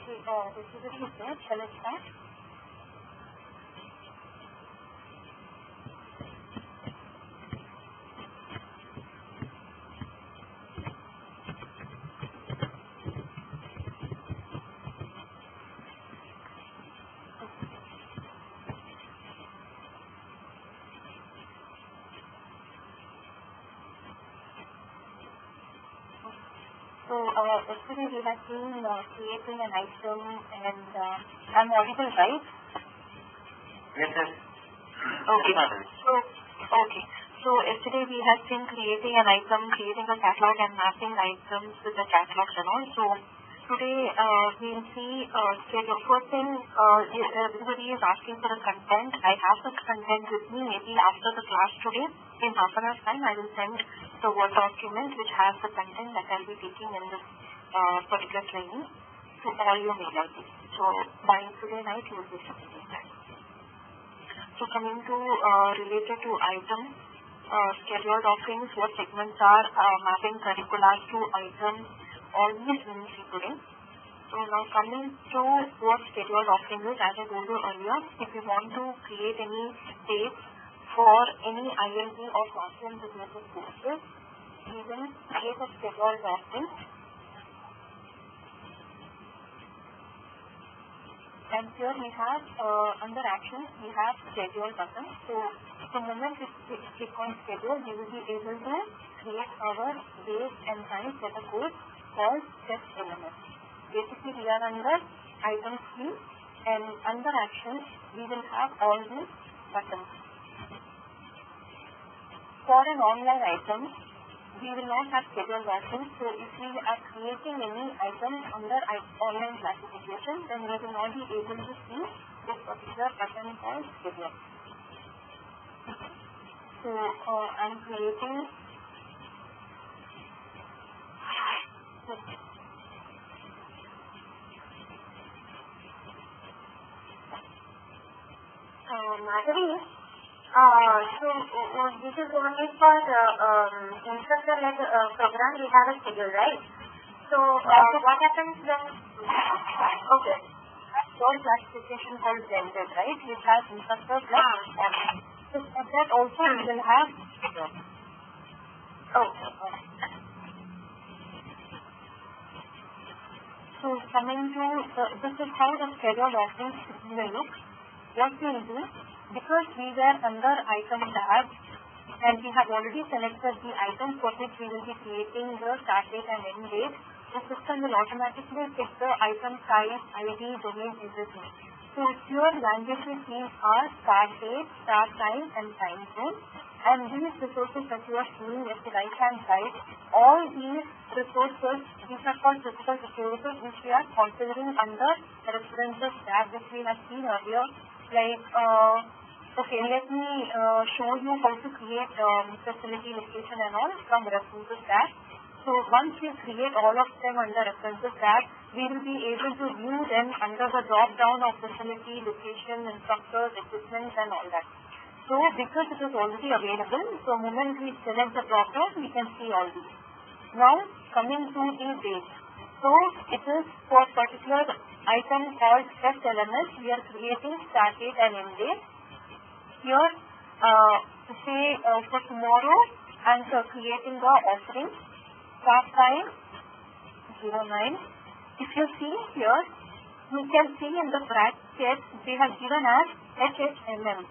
Okay, this is a research. Shall I start? So, yesterday we have been creating an item and I'm audible, right? Yes, yes. Okay. So yesterday we have been creating an item, creating a catalog and mapping items with the catalogs and all. So today we'll see schedule. First thing, everybody is asking for the content. I have the content with me. Maybe after the class today, in half an hour's time, I will send the Word document which has the content that I'll be taking in this particular training to all your mail ID. So by today night you will be receiving that. So coming to related to item, scheduled offerings, what segments are mapping curricula to items, all these we will see today. So now coming to what scheduled offering is, as I told you earlier, if you want to create any dates for any ILB or classroom related courses, we will create a scheduled offering. And here we have, under actions, we have schedule button. So the moment we click on schedule, we will be able to create our dates and times for the course called SAP LMS. Basically, we are under item 3 and under actions, we will have all these buttons. For an online item, we will not have schedule options. So if we are creating any item under online classification, then we will not be able to see this particular button called schedule. So I am creating Madhavi, so this is only for instructor-led program. We have a schedule, right? So what happens when? Okay, for classification called blended, right? Which has instructor-led. So for that also we will have schedule. Okay. So coming to this is how the schedule offerings will look. What we will do, because we were under item tab and we have already selected the item for which we will be creating the start date and end date, the system will automatically pick the item type, ID, domain, everything. So here languages these are start date, start time and time zone. And these resources that you are seeing at the right hand side, all these resources, these are called physical resources which we are considering under references tab which we have seen earlier. Like, okay, let me show you how to create facility location and all from references tab. So once we create all of them under references tab, we will be able to view them under the drop down of facility, location, instructors, equipment and all that. So because it is already available, so the moment we select the drop down, we can see all these. Now coming to the date. So it is for particular item called SAP LMS, we are creating start date and end date. Here, say for tomorrow, and creating the offering, start time 09. If you see here, you can see in the bracket they have given as HHMM.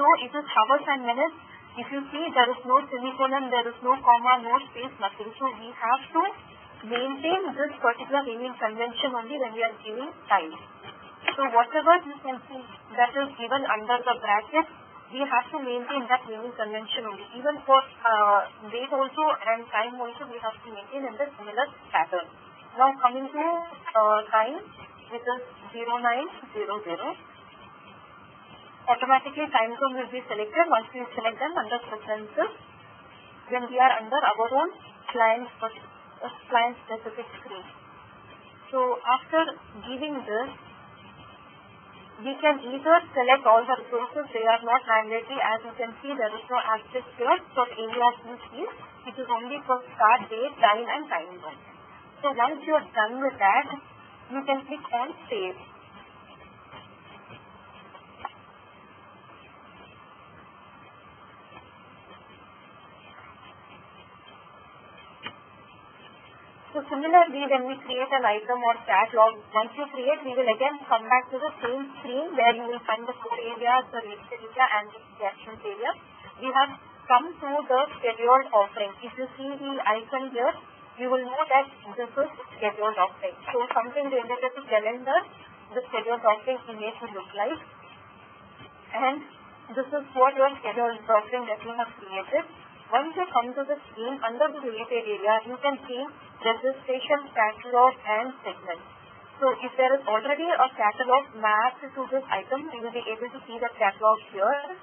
So it is hours and minutes. If you see, there is no semicolon, there is no comma, no space, nothing. So we have to maintain this particular naming convention only when we are giving time. So whatever you can see that is given under the bracket, we have to maintain that naming convention only. Even for date also and time also, we have to maintain in the similar pattern. Now coming to time, which is 0900. Automatically time zone will be selected once we select them under preferences when we are under our own client specific screen. So after giving this, we can either select all the resources. They are not mandatory. As you can see, there is no access here for any of these fields. It is only for start date, time and time zone. So once you are done with that, you can click on save. So similarly, when we create an item or catalog, once you create, we will again come back to the same screen where you will find the core areas, the related area and the actions area. We have come to the scheduled offering. If you see the icon here, you will know that this is scheduled offering. So something related to calendar, the scheduled offering image will look like. And this is what your scheduled offering that you have created. Once you come to the screen, under the related area, you can see registration, catalog and segment. So if there is already a catalog mapped to this item, you will be able to see the catalog here.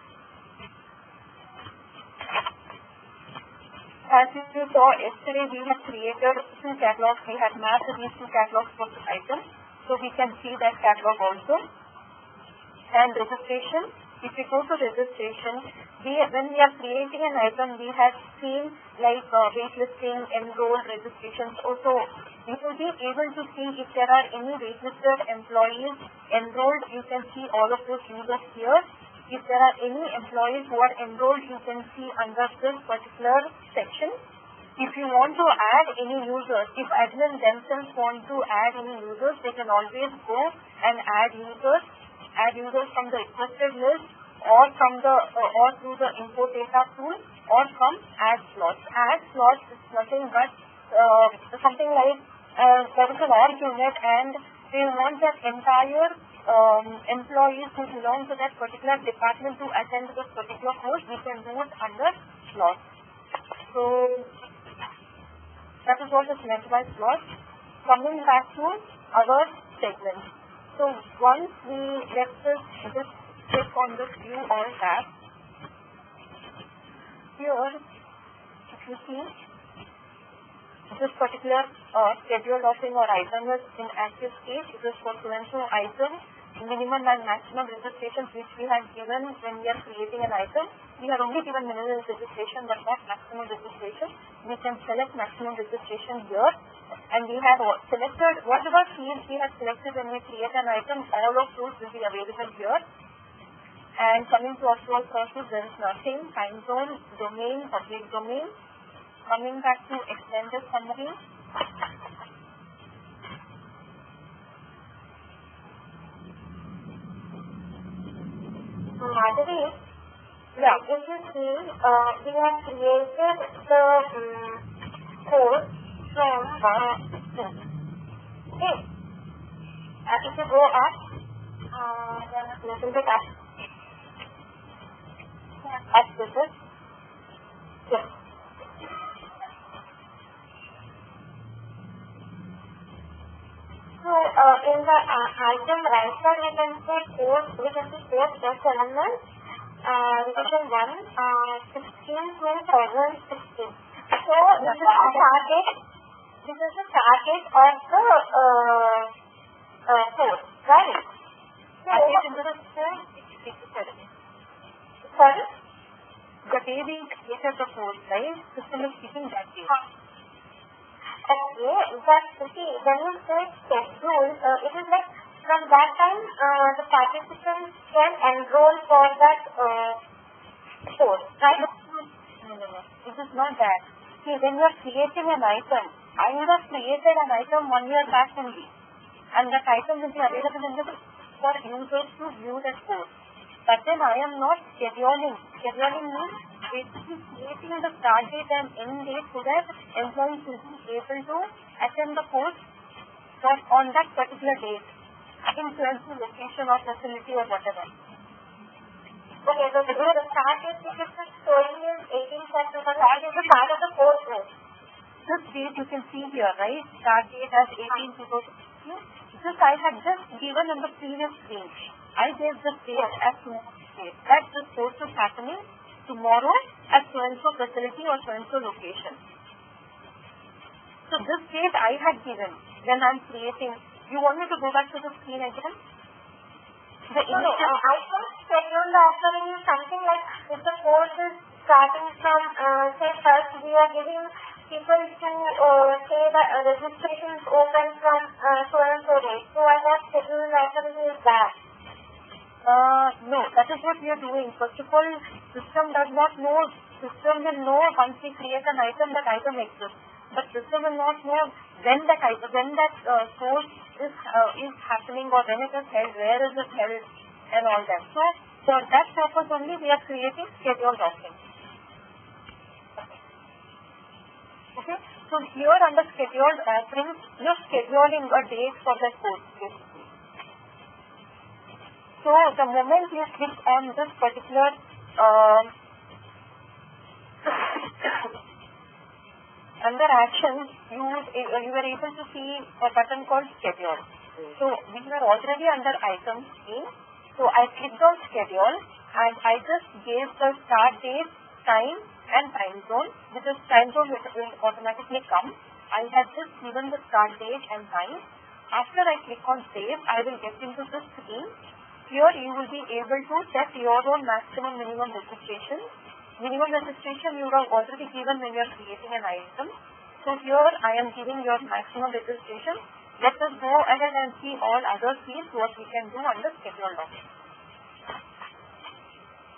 As you saw yesterday, we had created 2 catalogs. We had mapped these 2 catalogs for this item. So we can see that catalog also. And registration. If you go to registration, when we are creating an item, we have seen like waitlisting, enroll, registrations. Also, we will be able to see if there are any waitlisted employees enrolled. You can see all of those users here. If there are any employees who are enrolled, you can see under this particular section. If you want to add any users, if admin themselves want to add any users, they can always go and add users from the requested list or from the or through the import data tool or from add slots. Add slots is nothing but something like there is an org unit and they want that entire employees who belong to that particular department to attend this particular course. We can do it under slots. So that is what is meant by slots. Coming back to our segments. So once we let this click on this view all tab, here if you see this particular scheduled offering or item is in active state. It is for so-and-so item, minimum and maximum registrations which we have given when we are creating an item. We have only given minimum registration but not maximum registration. We can select maximum registration here. And we have selected whatever fields we have selected when we create an item, all of those will be available here. And coming to actual sources, there is nothing. Time zone, domain, public domain. Coming back to extended summary. Madhuri, yeah, if you see, we have created the code from okay. If you go up, then a little bit up. This is yes. So in the item right side we can see course SAP LMS revision 1 16 2016. So this is the target. This is the target of the course, right? So sorry? The day we created the course, right? System is keeping that day. Okay, but see, when you say schedule, it is like from that time the participants can enroll for that course, right? No. It is not that. See, when you are creating an item, I would have created an item 1 year back only, and that item will be available in the for users to view that course. But then I am not scheduling. Scheduling means basically creating the start date and end date so that employees will be able to attend the course on that particular date, influence the location or facility or whatever. Okay, so the start date which is showing is 18 September. That is the start of the course. This date you can see here, right? Start date as 18 2016. This I had just given in the previous screen. I gave this date as tomorrow's date. That this course is happening tomorrow at so-and-so facility or so-and-so location. So this date I had given when I am creating. You want me to go back to the screen again? The initial item scheduled offering is something like if the course is starting from say first we are giving people to say that registration is open from so and so date. So I have scheduled items is that. No, that is what we are doing. First of all, system does not know. System will know once we create an item that item exists. But system will not know when that course is happening or when it is held, where is it held, and all that. So for that purpose only we are creating schedule documents. Okay. So here under scheduled offerings, you are scheduling a date for that course. So the moment you click on this particular under actions, you were able to see a button called schedule. So we were already under items in. So I clicked on schedule and I just gave the start date, time and time zone. Because time zone will automatically come. I have just given the start date and time. After I click on save, I will get into the screen. Here you will be able to set your own maximum minimum registration. Minimum registration you have already given when you are creating an item. So here I am giving your maximum registration. Let us go ahead and see all other fields what we can do under schedule document.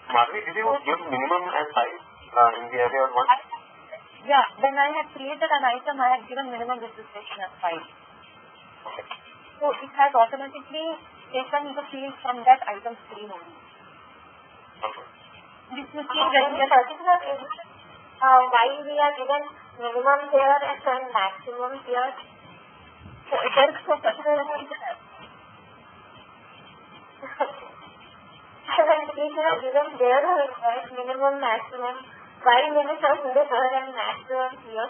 Marvi, did you give minimum and size in the area of 1? Yeah, when I have created an item, I have given minimum registration as 5. Okay. So it has automatically taken the field from that item screen only. Okay. This is the particular reason why we are given minimum here and maximum here. So there is no particular reason. When people are given their minimum, maximum, why minimum here and maximum here?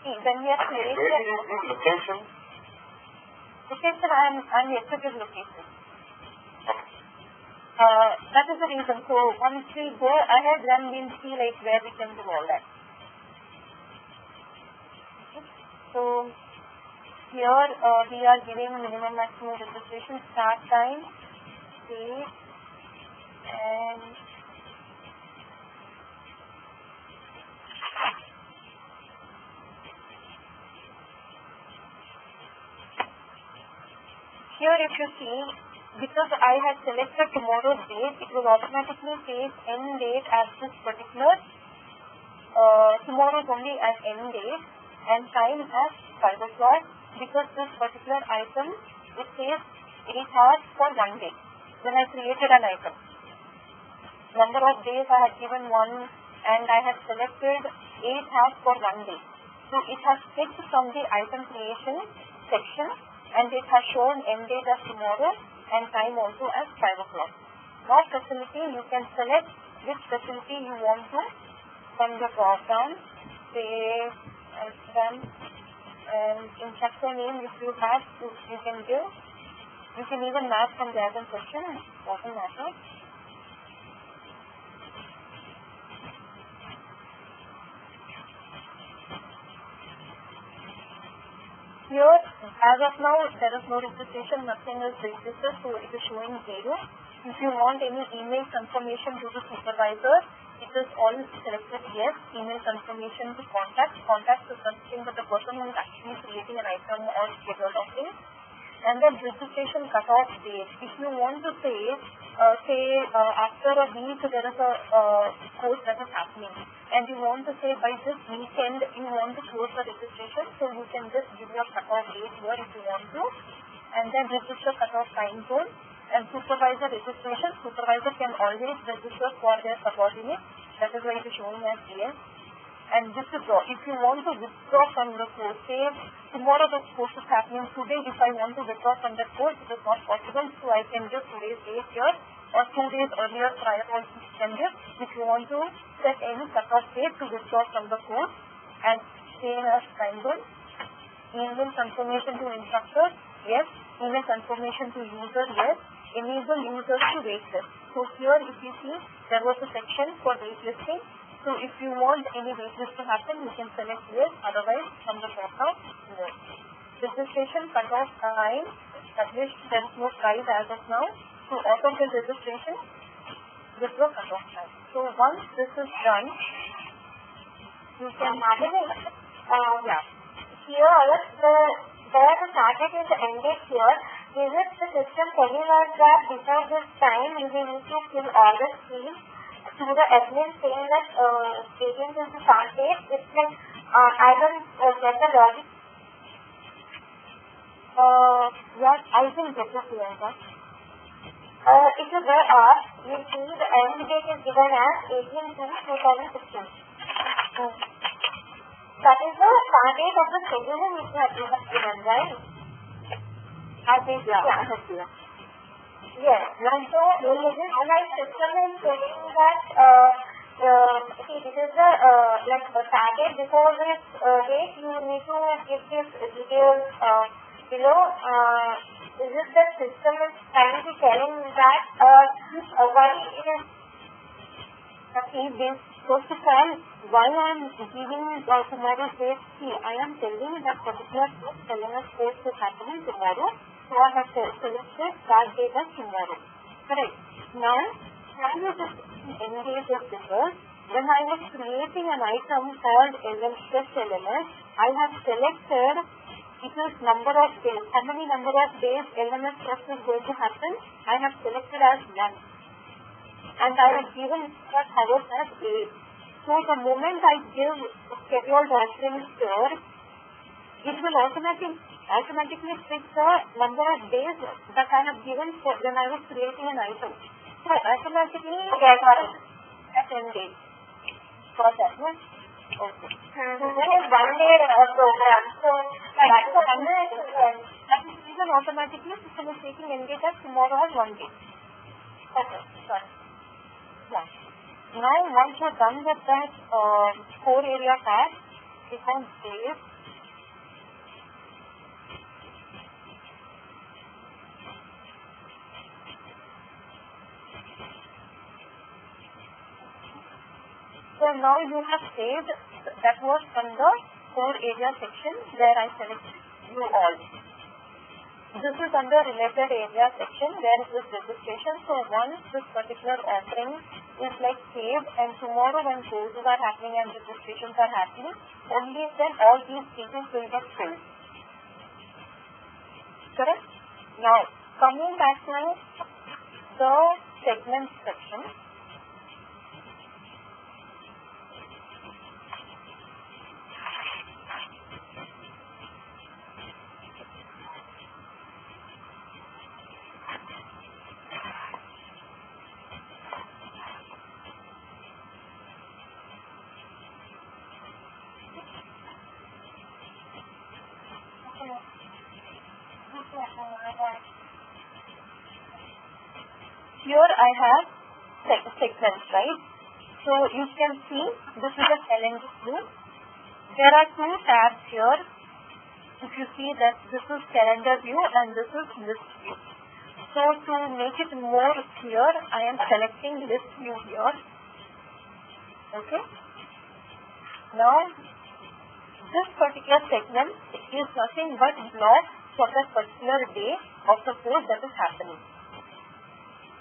See, when we are creating where did you give location? Location, I am yet to give location. That is the reason. So once we go ahead, then we'll see like where we can do all that. Okay. So here we are giving minimum maximum registration, start time, date, and here if you see, because I had selected tomorrow's date, it will automatically take end date as this particular, tomorrow's only as end date, and time as 5 o'clock, because this particular item, it says 8 hours for 1 day, when I created an item. Number of days I had given 1, and I had selected 8 hours for 1 day. So it has picked from the item creation section, and it has shown end date as tomorrow, and time also as 5 o'clock. Now facility, you can select which facility you want to from the drop down, say as done, and in chapter name if you have, you can give. You can even map from the item section, doesn't matter. Here, as of now, there is no registration, nothing is registered, so it is showing 0. If you want any email confirmation to the supervisor, it is all selected yes, email confirmation to contact. Contact is something with the person who is actually creating an item or schedule of it. And then registration cutoff date. If you want to say, after a week there is a course that is happening, and you want to say by this weekend you want to close the registration, so you can just give your cutoff date here if you want to, and then register cutoff time zone. And supervisor registration, supervisor can always register for their subordinate, that is why it is showing as yes. And withdraw, if you want to withdraw from the course, say tomorrow the course is happening, today if I want to withdraw from that course, it is not possible, so I can just today's date here, or 2 days earlier prior also you can give. If you want to set any cutoff date to withdraw from the course, and same as time zone. Email confirmation to instructors, yes. Email confirmation to user, yes. Enable users to waitlist. So here if you see, there was a section for waitlisting. So if you want any waitlist to happen, you can select yes, otherwise from the drop-down, no. Registration cutoff time, established, there is no price as of now. So auto-fill registration, withdraw cutoff time. So once this is done, You can yeah. Here, there the start date is the end date here. Is it the system telling us that before this time we will need to fill all the fields to the admin saying that 18th is the start date? It's like I don't get the logic. Yes, I think get the answer. If you go up, you see the end date is given as 18/2/2016. That is the start date of the scheduling which you have given, right? I think, yeah. Yes. So, my system is saying that, see, this is the, like, start date. Before this date, you need to give this details below. Is it the system is trying to telling that, why it is... Okay, first of all, why I am giving tomorrow's date, see, I am telling that particular LMS course is happening tomorrow, so I have selected that date as tomorrow. Correct. Now, how is this engage of because when I was creating an item called Test LMS, I have selected it is number of days. How many number of days LMS test is going to happen? I have selected as 1. And I have given that hours as 8. So the moment I give scheduled offerings here, it will automatically fix the number of days that I have given for when I was creating an item. So automatically at 10 days. Got that, no? Okay. That is 1 day program. So that is that is even automatically system is taking end date as tomorrow as 1 day. Okay, got it. Yeah. Now, once you're done with that core area tab, click on Save. So now you have saved, that was from the core area section where I selected you all. This is under related area section where is this registration. So once this particular offering is like saved and tomorrow when courses are happening and registrations are happening, only then all these pages will get filled. Correct? Now, coming back to the segment section. Here I have segments, right? So you can see this is a calendar view. There are 2 tabs here. If you see that this is calendar view and this is list view. So to make it more clear, I am selecting list view here. Okay. Now this particular segment is nothing but block for that particular day of the course that is happening.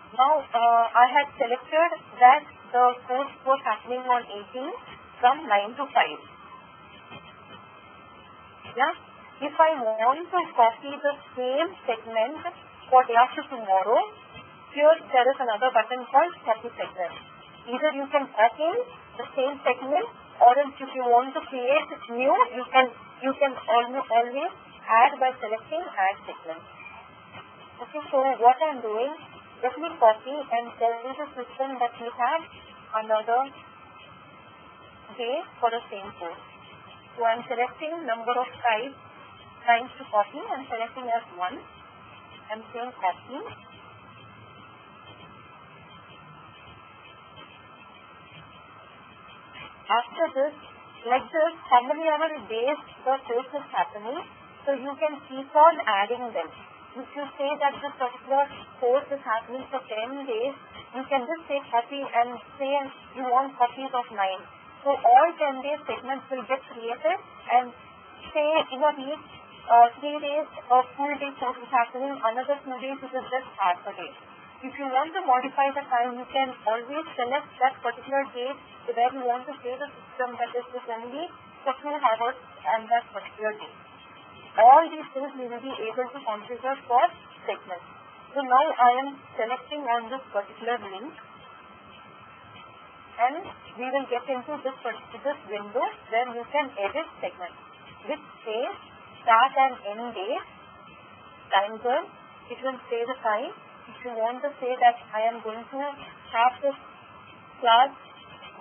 Now, I had selected that the course was happening on 18 from 9 to 5. Yeah. If I want to copy the same segment for day after tomorrow, here there is another button called copy segment. Either you can copy the same segment, or else if you want to create new, you can always add by selecting add segment. Okay, so what I am doing, let me copy and tell the system that we have another day for the same course. So I am selecting number of times to copy. I am selecting as 1. I am saying copy. After this, like this, how many other days the course is happening, so you can keep on adding them. If you say that this particular course is happening for 10 days, you can just say copy and say you want copies of 9. So all 10 days segments will get created, and say in a week, 3 days of full day course is happening, another 2 days it is just half a day. If you want to modify the time, you can always select that particular date where you want to say the system that is only for 2 hours and that particular date. All these things we will be able to configure for segments. So now I am selecting on this particular link, and we will get into this window where you can edit segments, which says start and end date, time zone. It will say the time. If you want to say that I am going to have this class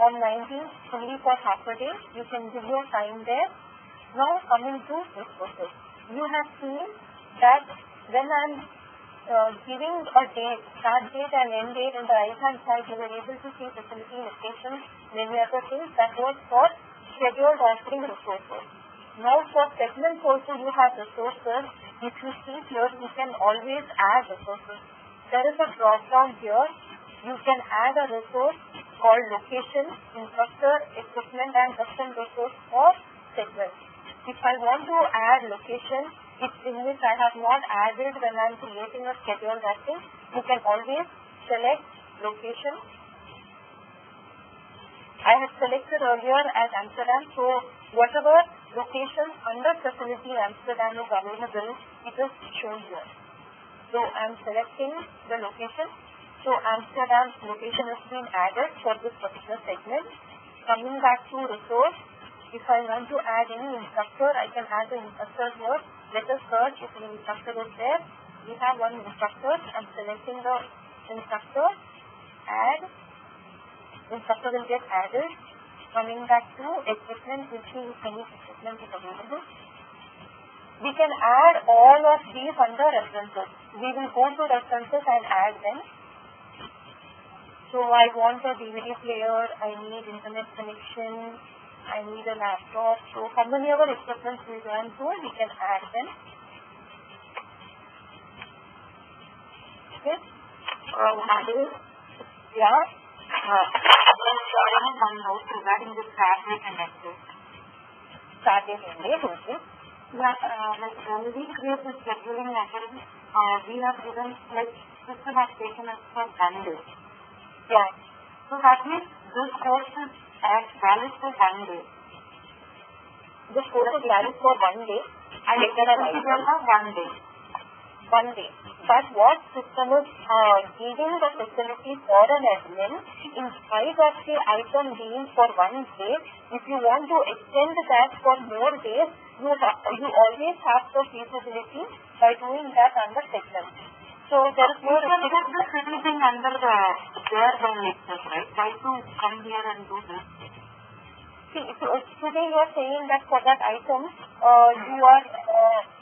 on 19th only for half a day, you can give your time there. Now coming to resources. You have seen that when I am giving a date, start date and end date in the right hand side, you were able to see facility locations, many other things. That was for scheduled offering resources. Now for segments also you have resources. If you see here, you can always add resources. There is a drop down here. You can add a resource called location, instructor, equipment and custom resource for segments. If I want to add location, in which I have not added when I am creating a schedule offering, you can always select location. I have selected earlier as Amsterdam, so whatever location under facility Amsterdam is available, it is shown here. So I am selecting the location. So Amsterdam's location has been added for this particular segment. Coming back to resource, if I want to add any instructor, I can add the instructor here. Let us search if an instructor is there. We have one instructor. I am selecting the instructor. Add. Instructor will get added. Coming back to equipment, we'll see if any equipment is available. We can add all of these under references. We will go to references and add them. So I want a DVD player, I need internet connection, I need a laptop. So how many other equipment we want to, we can add them. Okay. Yeah. I have one note regarding the start date and end date. Start date and end date, okay. Yeah, when we create the scheduling offering, we have given, like, system has taken us for 1 day. Yeah. So that means this course is valid for 1 day. This course is valid for 1 day. And it can consider for 1 day. 1 day. But what system is giving the facility for an admin, in spite of the item being for 1 day, if you want to extend that for more days, you always have the feasibility by doing that under segment. So there is no restriction. This everything under their own itself, right? Why to come here and do this? See, today you are saying that for that item, you are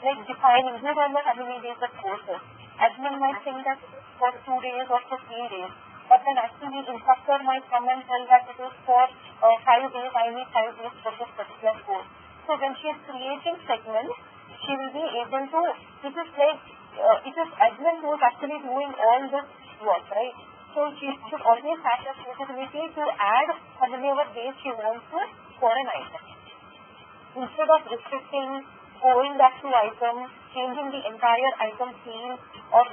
like defining, you don't know how many days the course is. Admin might think that for 2 days or for 3 days. But then actually the instructor might come and tell that it is for 5 days, I need 5 days for this particular course. So when she is creating segments, she will be able to, it is like, it is admin who is actually doing all this work, right? So she should always have the capability to add how many other days she wants to for an item. Instead of restricting, going back to item, changing the entire item field, or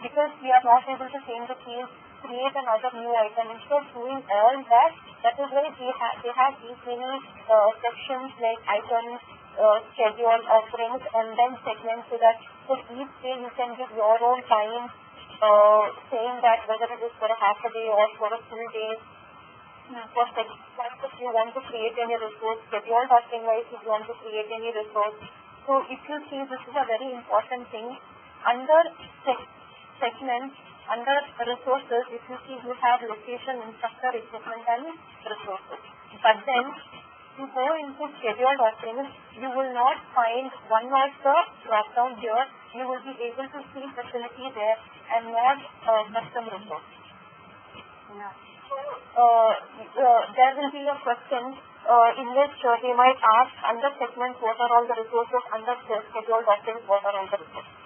because we are not able to change the field, create another new item. Instead of doing all that, that is why they have these many sections like items, schedule, offerings, and then segments, so that for each day you can give your own time, saying that whether it is for a half a day or for a full day. For segments, if you want to create any resource, schedule offering wise, if you want to create any resource. So if you see, this is a very important thing. Under segments, under resources, if you see, you have location, instructor, equipment and resources. But then, to go into scheduled offerings, you will not find one of the drop down here. You will be able to see facility there and not custom resource. Yeah. So, there will be a question in which they might ask under segments what are all the resources, under scheduled offerings what are all the resources.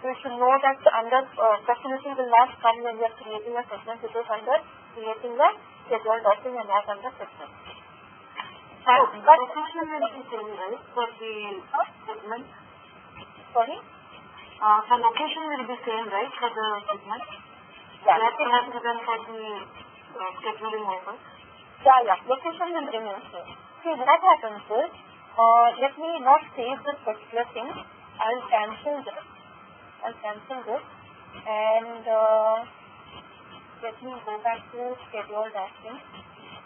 So you should know that under facility will not come when you are creating a segment. It is under creating a scheduled offering and not under segment. But location will be same, right, for the segment? Sorry? The location will be same, right, for the segment? Nothing has to be done for the scheduling also. Location will remain same. See, what happens is, let me not save this particular thing. I'll cancel this. And let me go back to schedule actions,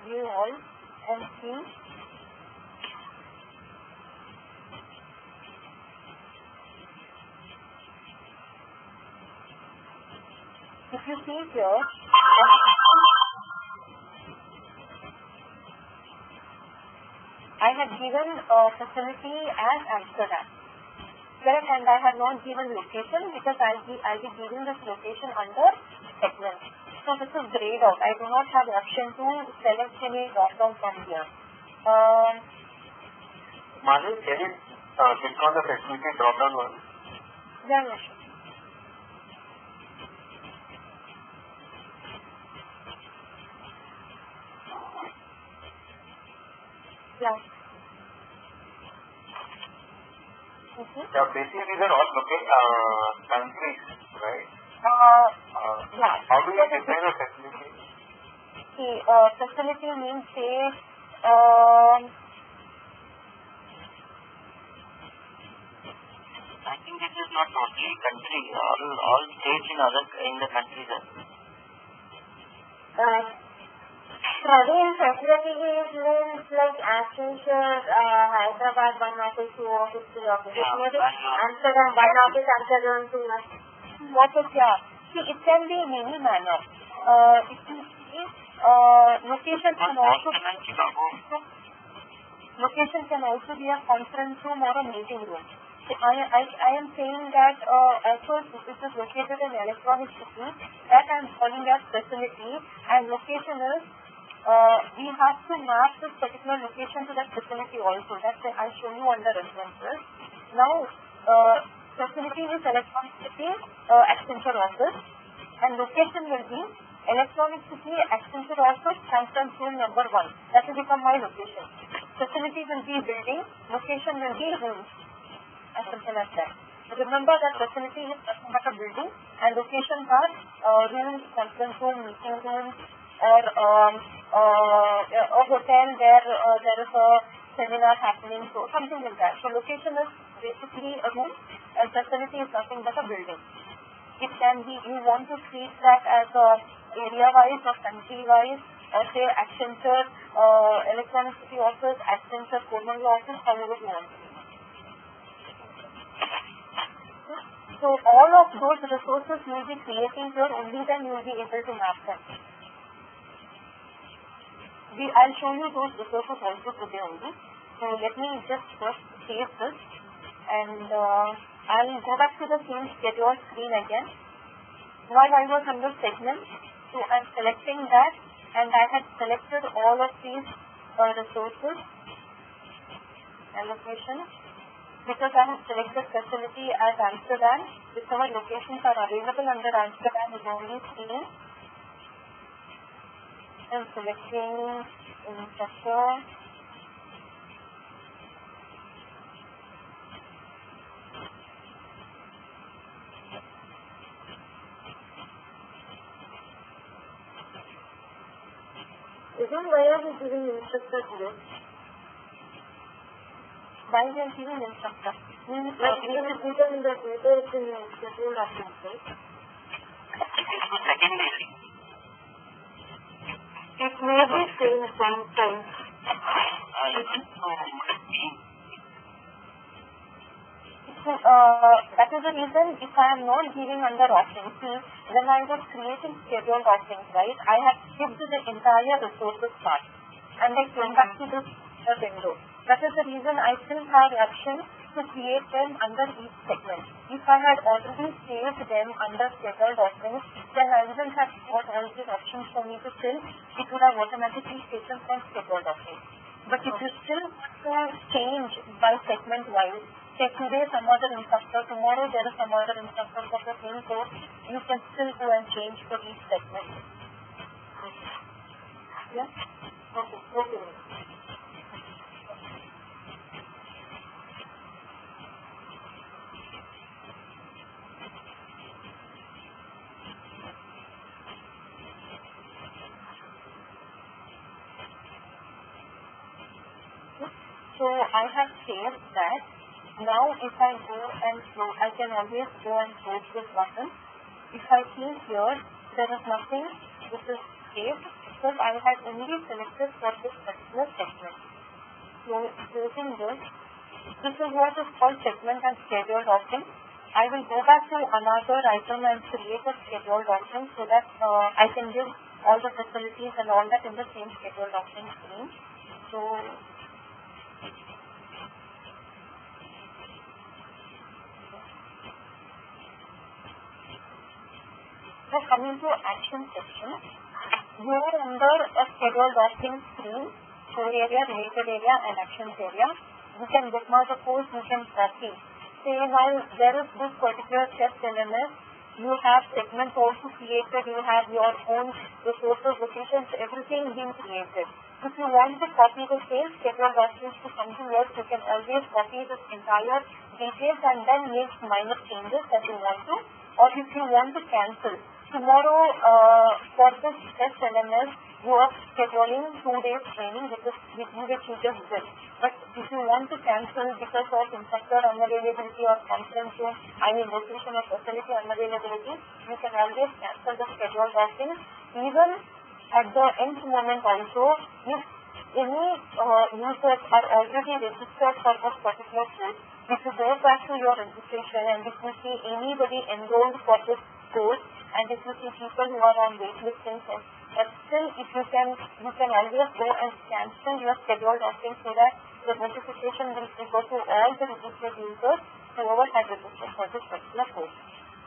view all, and see. If you see here, I have given a facility as Amsterdam. Correct, and I have not given location because I'll be giving this location under segment. So this is grayed out. I do not have option to select any drop down from here. Madhu, can you click on the facility drop down one? Yeah, sure. Yeah. Yeah, basically these are all countries, right? Yeah. How do you define a facility? See, facility means say, I think this is not totally country. All states in the countries are. Again, facility means like Accenture, Hyderabad, one office, two office, three office. Amsterdam, one office, Amsterdam, two office. What is here? See, it can be in any manner. It can be, location can also be a conference room or a meeting room. So I am saying that also this is located in electronic city, that I am calling as facility, and location is we have to map this particular location to that facility also. That's why I'll show you under references. Now, facility is electronic city, Accenture office, and location will be electronic city, Accenture office, conference room number 1. That will become my location. Facility will be building, location will be rooms, as simple as that. Remember that facility is nothing but a building, and locations are rooms, conference room, meeting rooms, or a hotel where there is a seminar happening, so something like that. So location is basically a room, and facility is nothing but a building. It can be, you want to treat that as area-wise or country-wise, or say Accenture, electronic city office, Accenture, Cornwall office, however you want. So all of those resources you will be creating here, only then you will be able to map them. I'll show you those resources also today only. So let me just first save this, and I'll go back to the same schedule screen again. While I was under segment, so I'm selecting that, and I had selected all of these resources allocation, because I have selected facility as Amsterdam, whichever locations are available under Amsterdam is only seen. I'm selecting instructor. Isn't why are we giving instructor today? Why we are giving instructor? Like we have written in the details in the schedule actions, right? It is the secondary. It may be same sometimes. That is the reason if I am not giving under offerings, when I was creating scheduled offerings, right, I have skipped the entire resources part and I came back to this window. That is the reason I still have options to create them under each segment. If I had already saved them under scheduled offerings, then I wouldn't have got all these options for me to fill. It would have automatically taken from scheduled offerings. But if you still want to change by segment wise, say today some other instructor, tomorrow there is some other instructor for the same course, you can still go and change for each segment. Yeah? Okay. So I have saved that. Now if I go and close, I can always go and close this button. If I see here, there is nothing which is saved because I had only selected for this particular segment. So using this is what is called segment and schedule document. I will go back to another item and create a schedule document so that I can give all the facilities and all that in the same schedule document screen. So coming to action section, you are under a schedule document screen, core area, related area and actions area. You can bookmark the course, you can copy. Say now there is this particular test LMS, you have segments also created, you have your own resources, locations, everything being created. If you want to copy the same schedule documents to something else, you can always copy this entire details and then make minor changes that you want to, or if you want to cancel. Tomorrow for this test LMS, you are scheduling 2 days training which you just did. But if you want to cancel because of instructor unavailability or conference room, location or facility unavailability, you can always cancel the schedule document. Even at the end moment also, if any users are already registered for this particular course, if you go back to your registration and if you see anybody enrolled for this course, and if you see people who are on waitlisting, but still if you can always go and cancel your schedule document so that the notification will go to all the registered users whoever has registered for this particular course.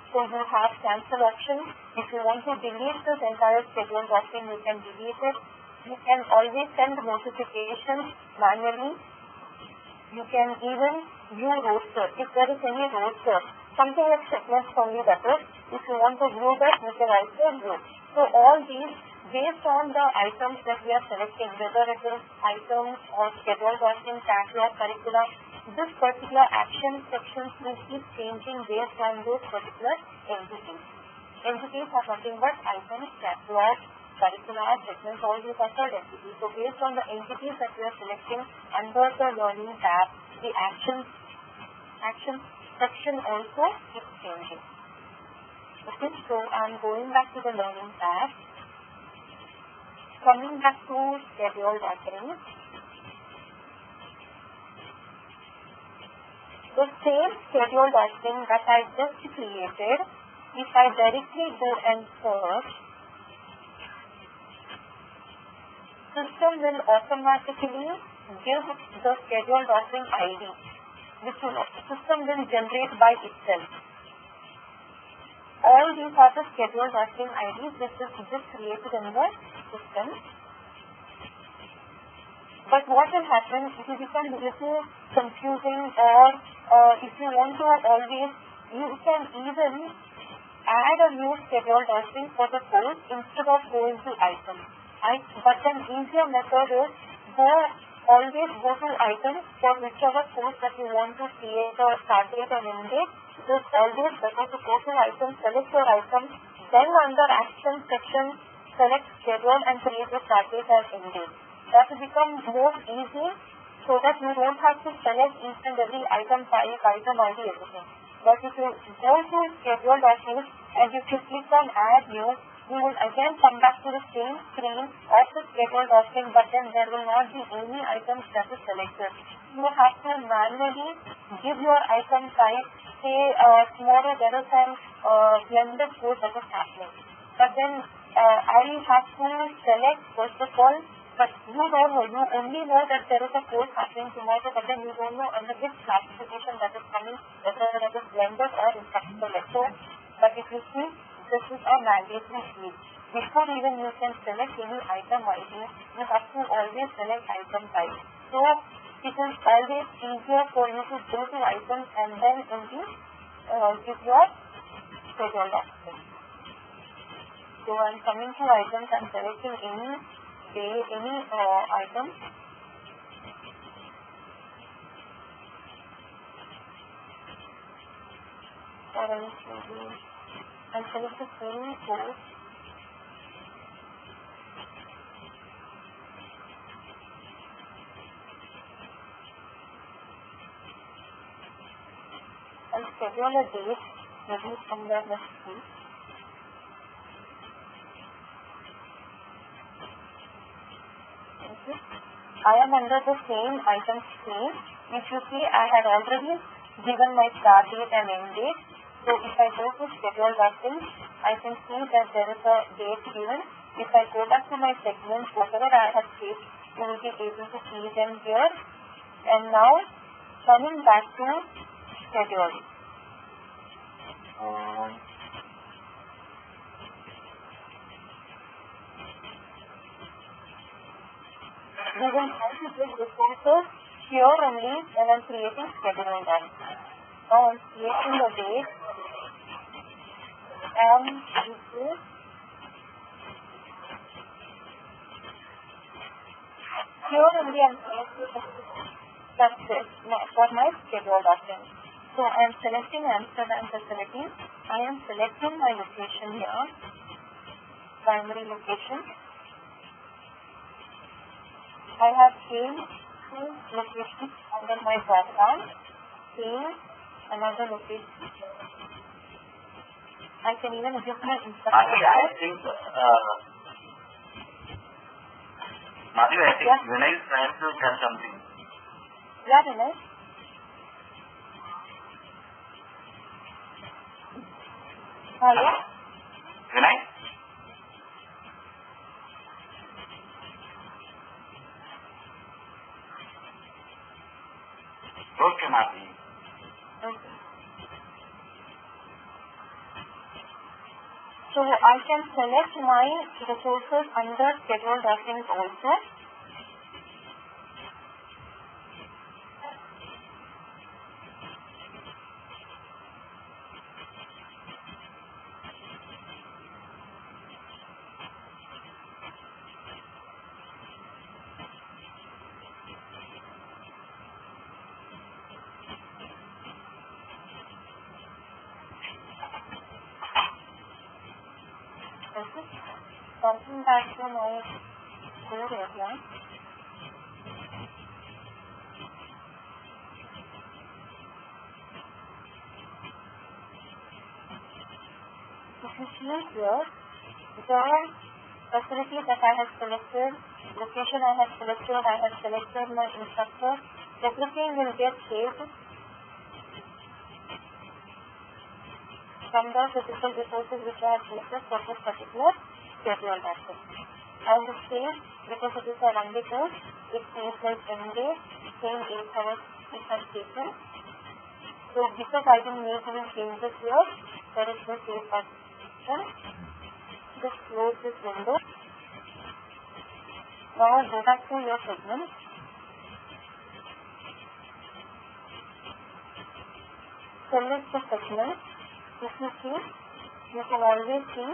So you have cancel option. If you want to delete this entire schedule document, you can delete it. You can always send notifications manually. You can even view roster. If there is any roster, something like segments only that is, if you want to view that, you can also view. So all these, based on the items that we are selecting, whether it is items or schedule document, catalog, curricula, this particular action sections will keep changing based on those particular entities. Entities are nothing but items, catalog, curricula, segments, all these are called entities. So based on the entities that we are selecting under the learning tab, the action section also keeps changing. Okay, so I'm going back to the learning tab. Coming back to schedule document. The same schedule document that I just created, if I directly go and search, system will automatically give the schedule document ID, which system will generate by itself. All these are the schedule document IDs which is just created in the system. But what will happen, it will become a little confusing, or if you want to always, you can even add a new schedule document for the course instead of going to items. But an easier method is always go to items for whichever course that you want to create a start date and end date. It is always better to go to items, select your item, then under action section, select schedule and create a start date and end date. That will become more easy so that you don't have to select each and every item type, item ID, everything. But if you go to schedule document and if you click on add new, you will again come back to the same screen of the schedule document, but then there will not be any items that is selected. You have to manually give your item type. Say tomorrow there is some blended course that is happening. But then I have to select first of all, but you don't know, you only know that there is a course happening tomorrow, but then you don't know under which classification that is coming, whether that is blended or instructional lecture. But if you see, this is a mandatory field. Before even you can select any item ID, you have to always select item type. So it is always easier for you to go to items and then only give your schedule document. So I'm coming to items and selecting any day, any item. Or I'll select the same course. I'll schedule a date, maybe somewhere next week. Okay. I am under the same item screen. If you see, I had already given my start date and end date. So if I go to schedule working, I can see that there is a date given. If I go back to my segments, whatever I have saved, you will be able to see them here. And now, coming back to schedule. We will try to give resources here only when I'm creating scheduling done. Now I'm creating the date and this here only I'm creating success for my schedule document. So I'm selecting Amsterdam facility. I am selecting my location here, primary location. I have changed two locations under my drop down. Change another location. I can even give my instructions. I think Madhu, I think Vinay is trying to tell something. Yeah, Vinay. Hello? Vinay? Okay, Madhu. Okay. So I can select my resources under schedule documents also. Okay. Coming back to my code area. If you see here, the facility that I have selected, location I have selected my instructor, everything will get saved from the physical resources which I have selected for this particular schedule document. I will save because it is a one-day course. It says like M-day, same 8 hours if I have taken. So because I didn't make any changes here, there is no save button. Just close this window. Now go back to your segment. Select the segment. If you see, you can always see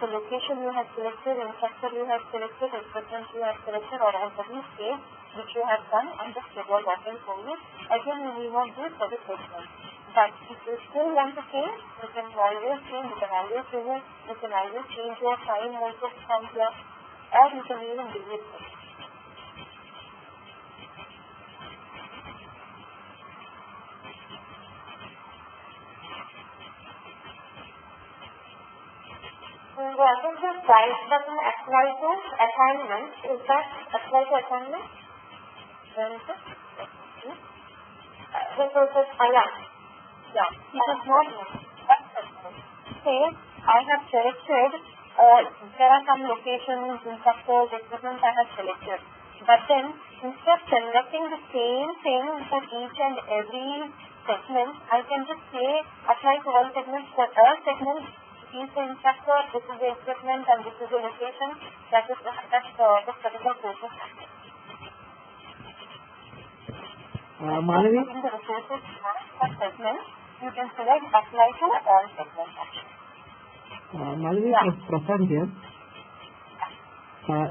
the location you have selected, instructor you have selected, equipment you have selected, or already saved, which you have done on the schedule document only. Again, you will not do for the segment. But if you still want to change, you can always change, you can always remove, you can always change your time also from here, or you can even delete it. What is the price button apply to assignment? Is that apply to assignment? Where is it? Resources, yeah. Yeah, it is not say I have selected, there are some locations, instructors, equipment I have selected. But then, instead of selecting the same thing for each and every segment, I can just say apply to all segments. For all segments, this is the instructor, this is the equipment, and this is the location. That's the particular process. Madhavi? In the resources for segments, you can select apply to all segments. Madhavi, Prasad here.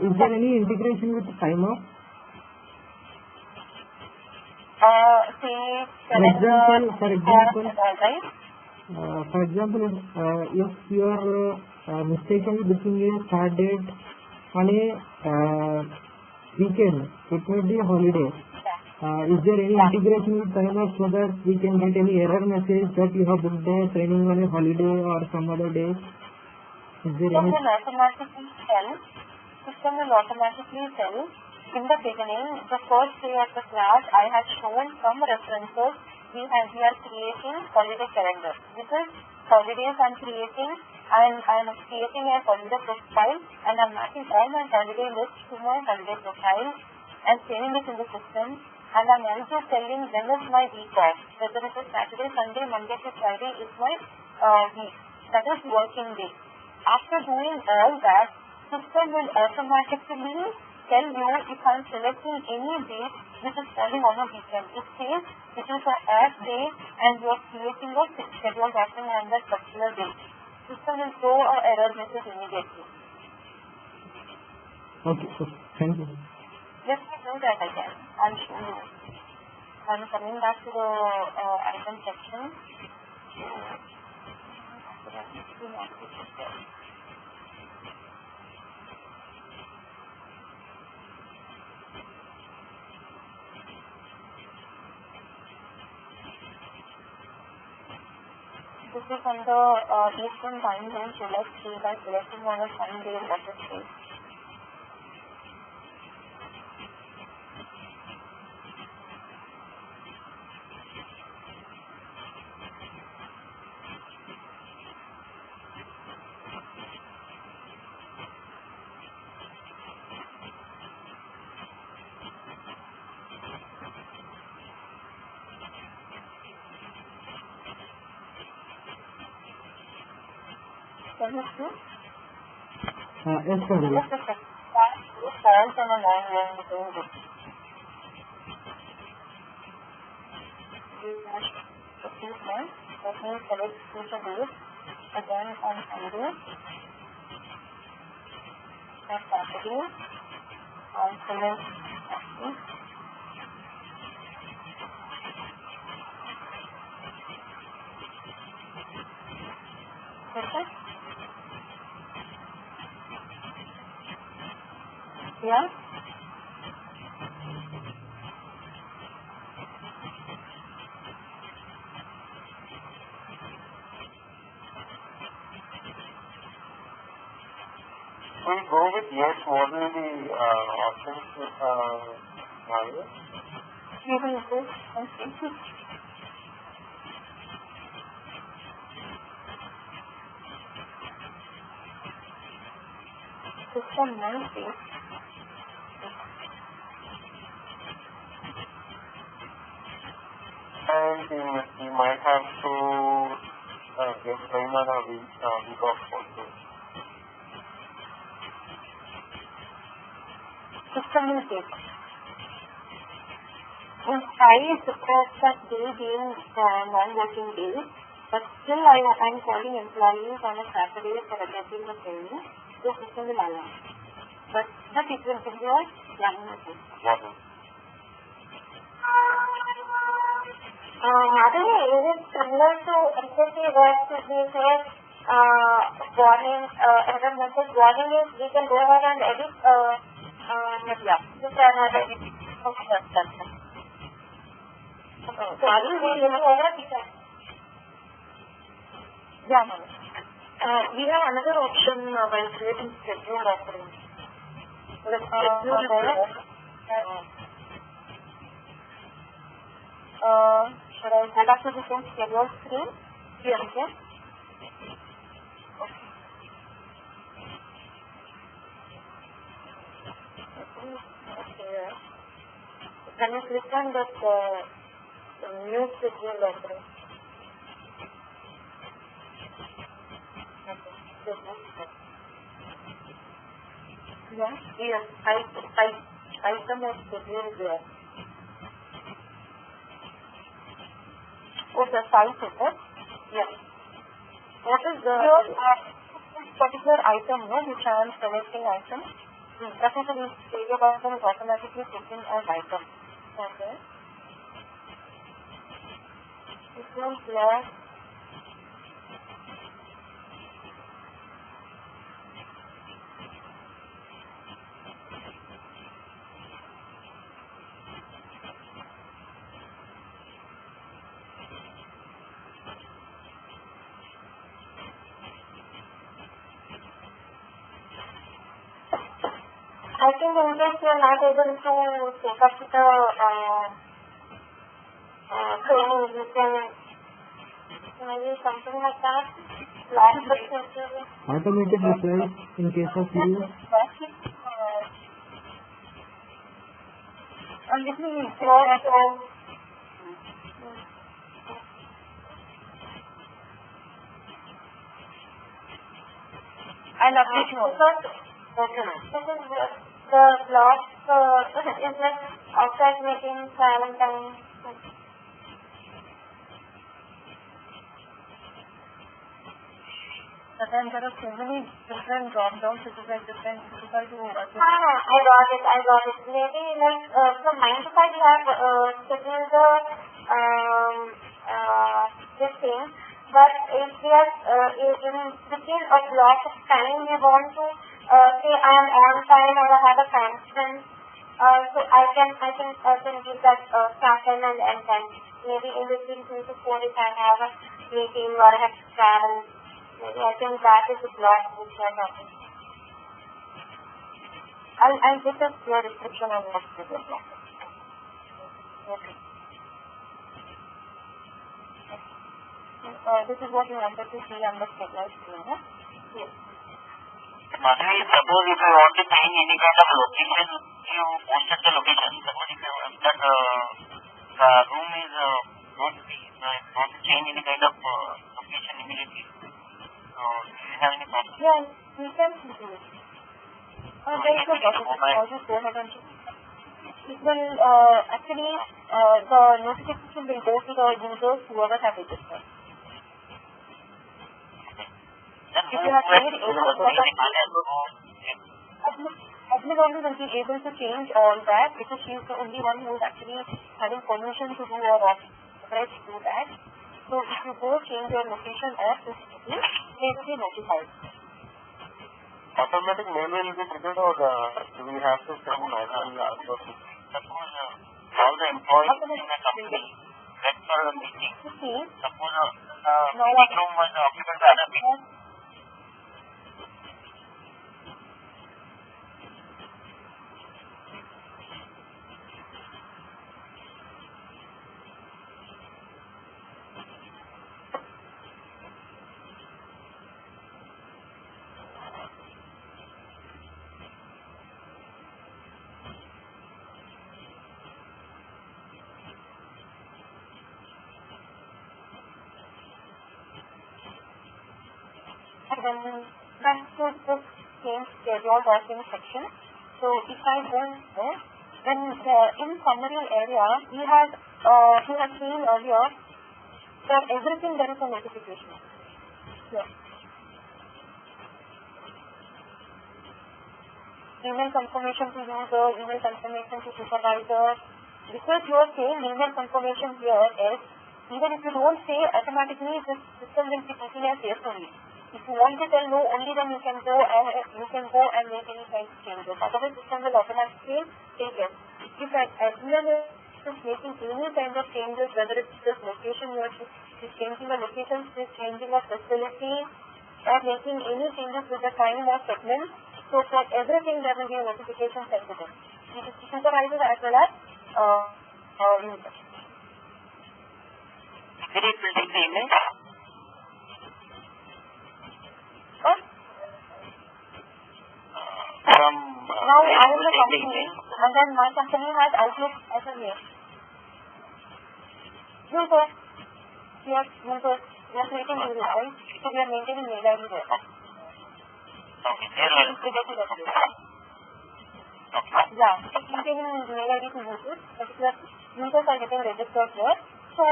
Is there any integration with timeout? For example, if you are mistakenly booking a start date on a weekend, it may be a holiday, Is there any integration with LMS so that we can get any error message that you have booked a training on a holiday or some other day? Is there any? System will automatically tell. In the beginning, the first day of the class, I had shown some references. We are creating holiday calendar. This is holidays I'm creating, and I'm creating a holiday profile, and I'm mapping all my holiday list to my holiday profile and saving it in the system. And I'm also telling when is my week off. Whether it is Saturday, Sunday, Monday to Friday is my week. That is working day. After doing all that, system will automatically tell you if I'm selecting any date which is falling on a weekend. It says it is an off day and you are creating a schedule document on that particular day. System will throw an error message immediately. Okay, thank you. Let me do that again. I'll show you. I'm coming back to the item section. This is on the Eastern time zone, so let's see by selecting on a Sunday what it says. Can you see? Yes, sir. Just a second. Falls on a line when between this. Let me select future days. Again on Sunday. On Saturday. On select Saturday. Okay. Yeah. We go with yes. What will the options Mario? We will go and see. System will see. And we might have to get time on a week off also. System will take. In price, of course, that day being non-working days, but still I'm calling employees on a Saturday for attending the training, the system will allow. But it will give you a planning message. Madhuri, is it similar to SAP where we say warning, error message? Warning is we can go ahead and edit. Yeah. Just another. Okay, that's it. So are you going to over a picture? Yeah, ma'am. We have another option while creating schedule offerings. The schedule should I go back to the same schedule screen? Yes. Okay. Okay. Can you click on that new schedule offering? Yeah. Yes. Item of schedule there. Oh, the size is it? Yes. What is the particular item, which I am selecting item? Definitely, schedule item is automatically taken as item. Okay. This one plus. I think in case you are not able to take up the training, you can maybe something like that. Automated replies in case of you. I'll update you also. This is the block is like outside meeting, travel time. But then there are so many different drop downs which is like different difficult to I got it. Maybe like from 9 to 5 we have scheduled the this thing. But if we are in between a block of time we want to say I am on time or I have a constraint, so I can give that start time and end time. Maybe in between 2 to 4 if I have a meeting or I have to travel. Maybe I think that is the block which we are talking. I'll get a clear description on what to do. Okay. This is what you wanted to see on the schedule screen, huh? Yes. Madhuri, suppose if you want to change any kind of location, you posted the location. Suppose if you want that the room is not to change any kind of location immediately. So, do you have any problem? Yeah, you can do it. There is a process. I'll just go ahead and check. It will actually the notification will go to the users whoever have registered. If you have made admin only will be able to change all that because she is the only one who is actually having permission to do or authorized to do that. So if you go change your location of this city, they will be notified. Automatic mail will be triggered or do we have to send manually also? Suppose all the employees in the company went for a meeting. Suppose the meeting room was occupied by other people. Then back to this change schedule working section. So if I go there, then in summary area we have seen earlier that everything there is a notification. Here. Email confirmation to user, email confirmation to supervisor. Because you are saying email confirmation here is even if you don't say automatically this system will be taking as yes only. If you want to tell no, only then you can go and make any kind of changes. Otherwise, system will automatically take it. If admin is making any kind of changes, whether it's this location, is changing a location, is changing a facility, or making any changes with the time or segment, so for everything there will be a notification sent to them. It is supervisor as well as user. Did it will take the email? Now I am the company and then my company has Outlook as a mail. Users, we are creating email, right? So we are maintaining mail ID there. Okay. Yeah, it's maintaining mail ID to users. Particular users are getting registered here. So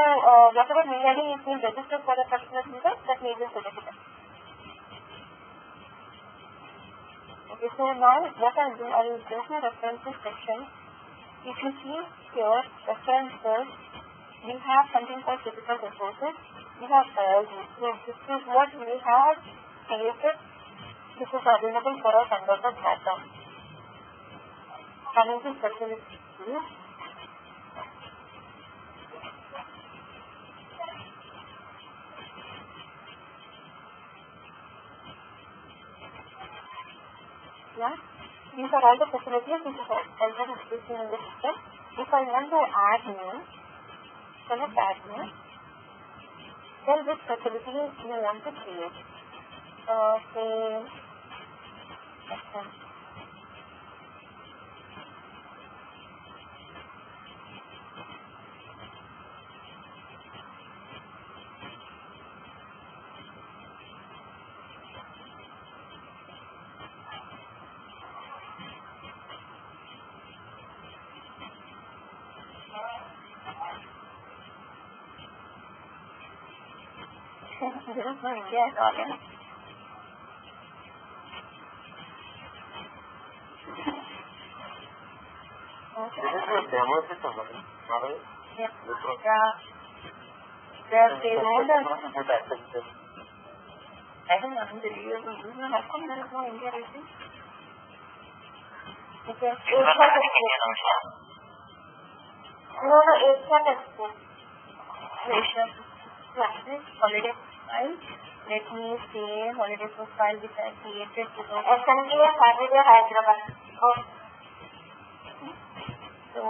whatever mail ID is being registered for the particular user, that mail is registered. Okay, so now what I'll do, I will go to references section. If you see here, references, we have something called typical resources. We have all these. So this is what we have created. This is available for us under the drop-down. Coming to specialist view. Yeah. these are all the facilities which are already existing in the system. If I want to add new, select add new, then which facility you want to create. Say, this is my India audience. This is a demo system, right? Yeah. They know that. I don't know the reviews of this. How come there is no India rating? Okay. No, Asian export. Asian. Holiday profile. Let me say holiday profile which I created without SMTA Saturday Hyderabad. Oh. So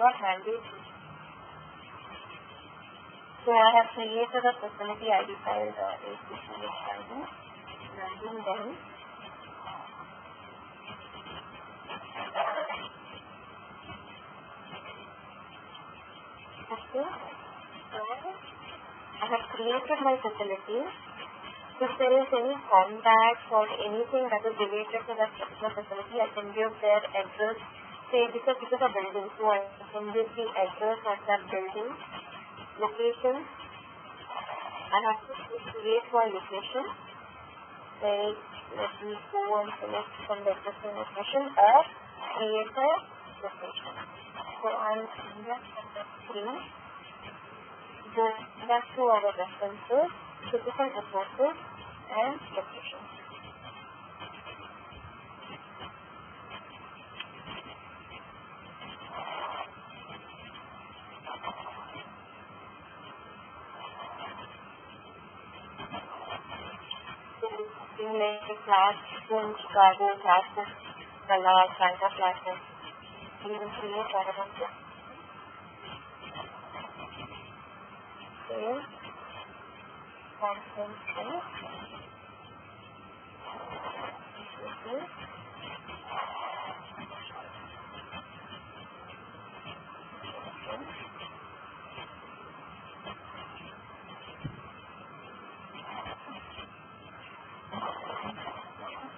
not handy. So I have created a facility ID file, running them. Okay. So I have created my facility. If there is any contact or anything that is related to that particular facility, I can give their address. Say because it is a building, so I can give the address of that building. Location. I have to create my location. Say, let me go and select from the existing location or create a location. So I'm in that screen. Go back to our references, typical resources, and location. Like classroom, Chicago, classes, Dallas, Santa classes. We will create all of them. Save. Conference save.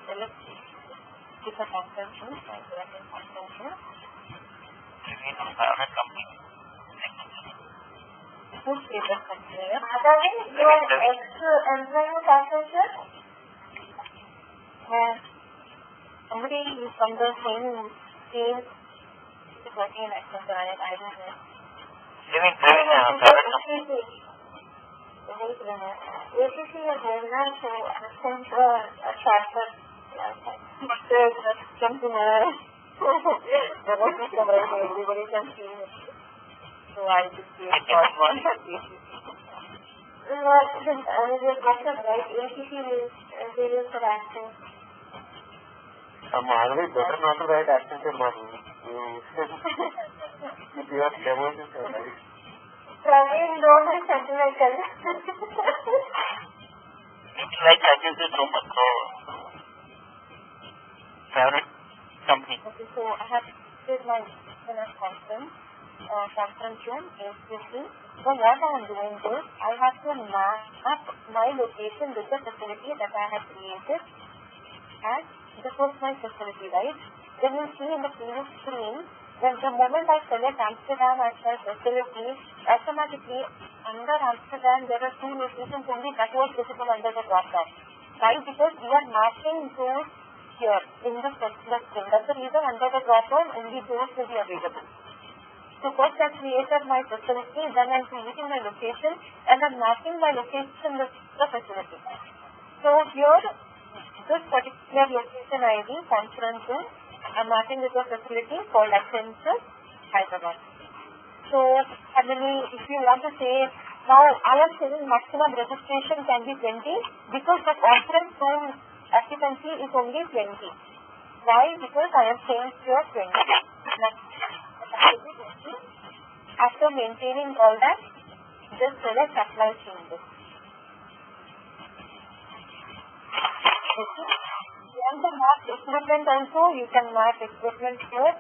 Select the conference room, conference room. Who's favorite container? Otherwise, you are ex-employee passenger? Somebody from the same team is working in Accenture, I don't know. ACC is very nice, so Accenture, a shortcut. But there's something everybody can see it. So I just see a short one. No, your question, right? ACC is various for access. I'm already better not to write Accenture model. If you have demos, it's alright. Praveen, don't be sentimental. It's like Accenture so much. So, favorite company. Okay, so I have this my conference room, ACC. So what I am doing is, I have to map my location with the facility that I have created. And this was my facility, right? Then you see in the previous screen, when the moment I select Amsterdam as my facility, automatically under Amsterdam there are two locations only that was visible under the drop down. Right? Because we are mapping those here in the particular screen. That's the reason under the drop down only those will be available. So first I created my facility, then I'm creating my location, and I'm mapping my location with the facility. So here, this particular location ID, conference room, I'm matching with your facility called Accenture Hyderabad. So, if you want to say, now I am saying maximum registration can be 20 because the conference room occupancy is only 20. Why? Because I have changed your 20. After maintaining all that, just select apply changes. You want to mark equipment also, you can mark equipment here.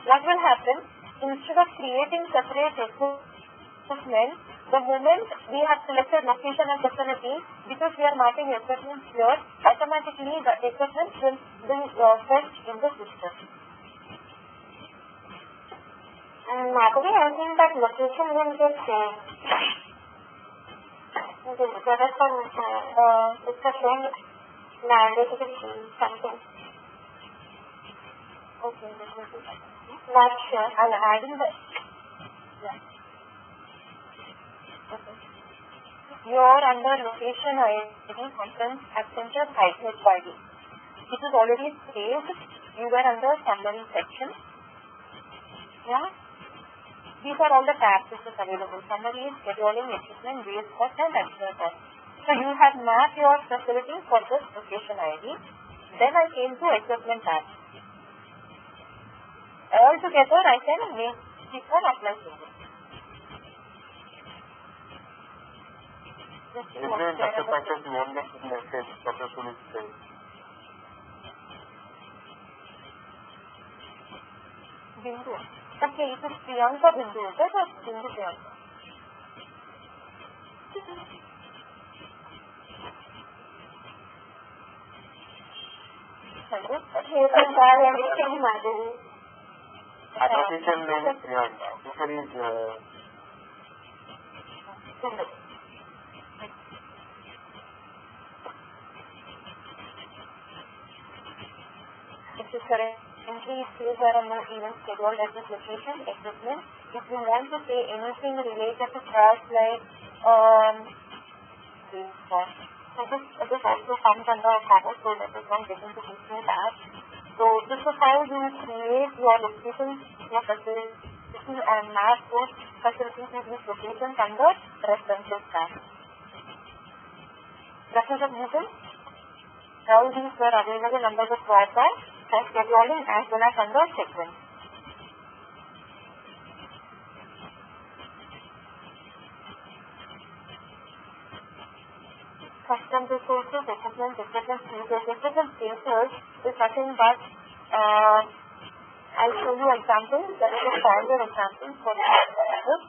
What will happen? Instead of creating separate equipment, the moment we have selected location and facility, because we are marking equipment here, automatically the equipment will be fetched in the system. And Madhuri, I think that location will get changed. There is some, it's a thing, basically something. Okay, let me do that. Not sure. I'm adding the, yeah. Okay. You're under location ID conference Accenture Hyderabad. It is already saved. You were under summary section. Yeah. These are all the tabs which is available. Summary, scheduling, equipment, base cost and extra cost. So you have mapped your facility for this location ID. Then I came to equipment tab. All together I can click on apply changes. Different SuccessFactors you won't get the message successfully saved. Bindu. Okay, it is Priyanka Bindu. That was Bindu Priyanka. Hello? You can try everything, Madhuri. Official name is Priyanka. Official is Bindu. It is correct. Currently, there are no events scheduled at this location, equipment. If you want to say anything related to cost like base cost, so this also comes under cover, so that is not getting to different tabs. So this is how you create your locations, your facilities and map those facilities with these locations under references tab. References meeting. All these were available under the drop-down for scheduling as well as under sequence. Custom resources, equipment status. Equipment status is nothing but I'll show you examples. That is a standard example for the status.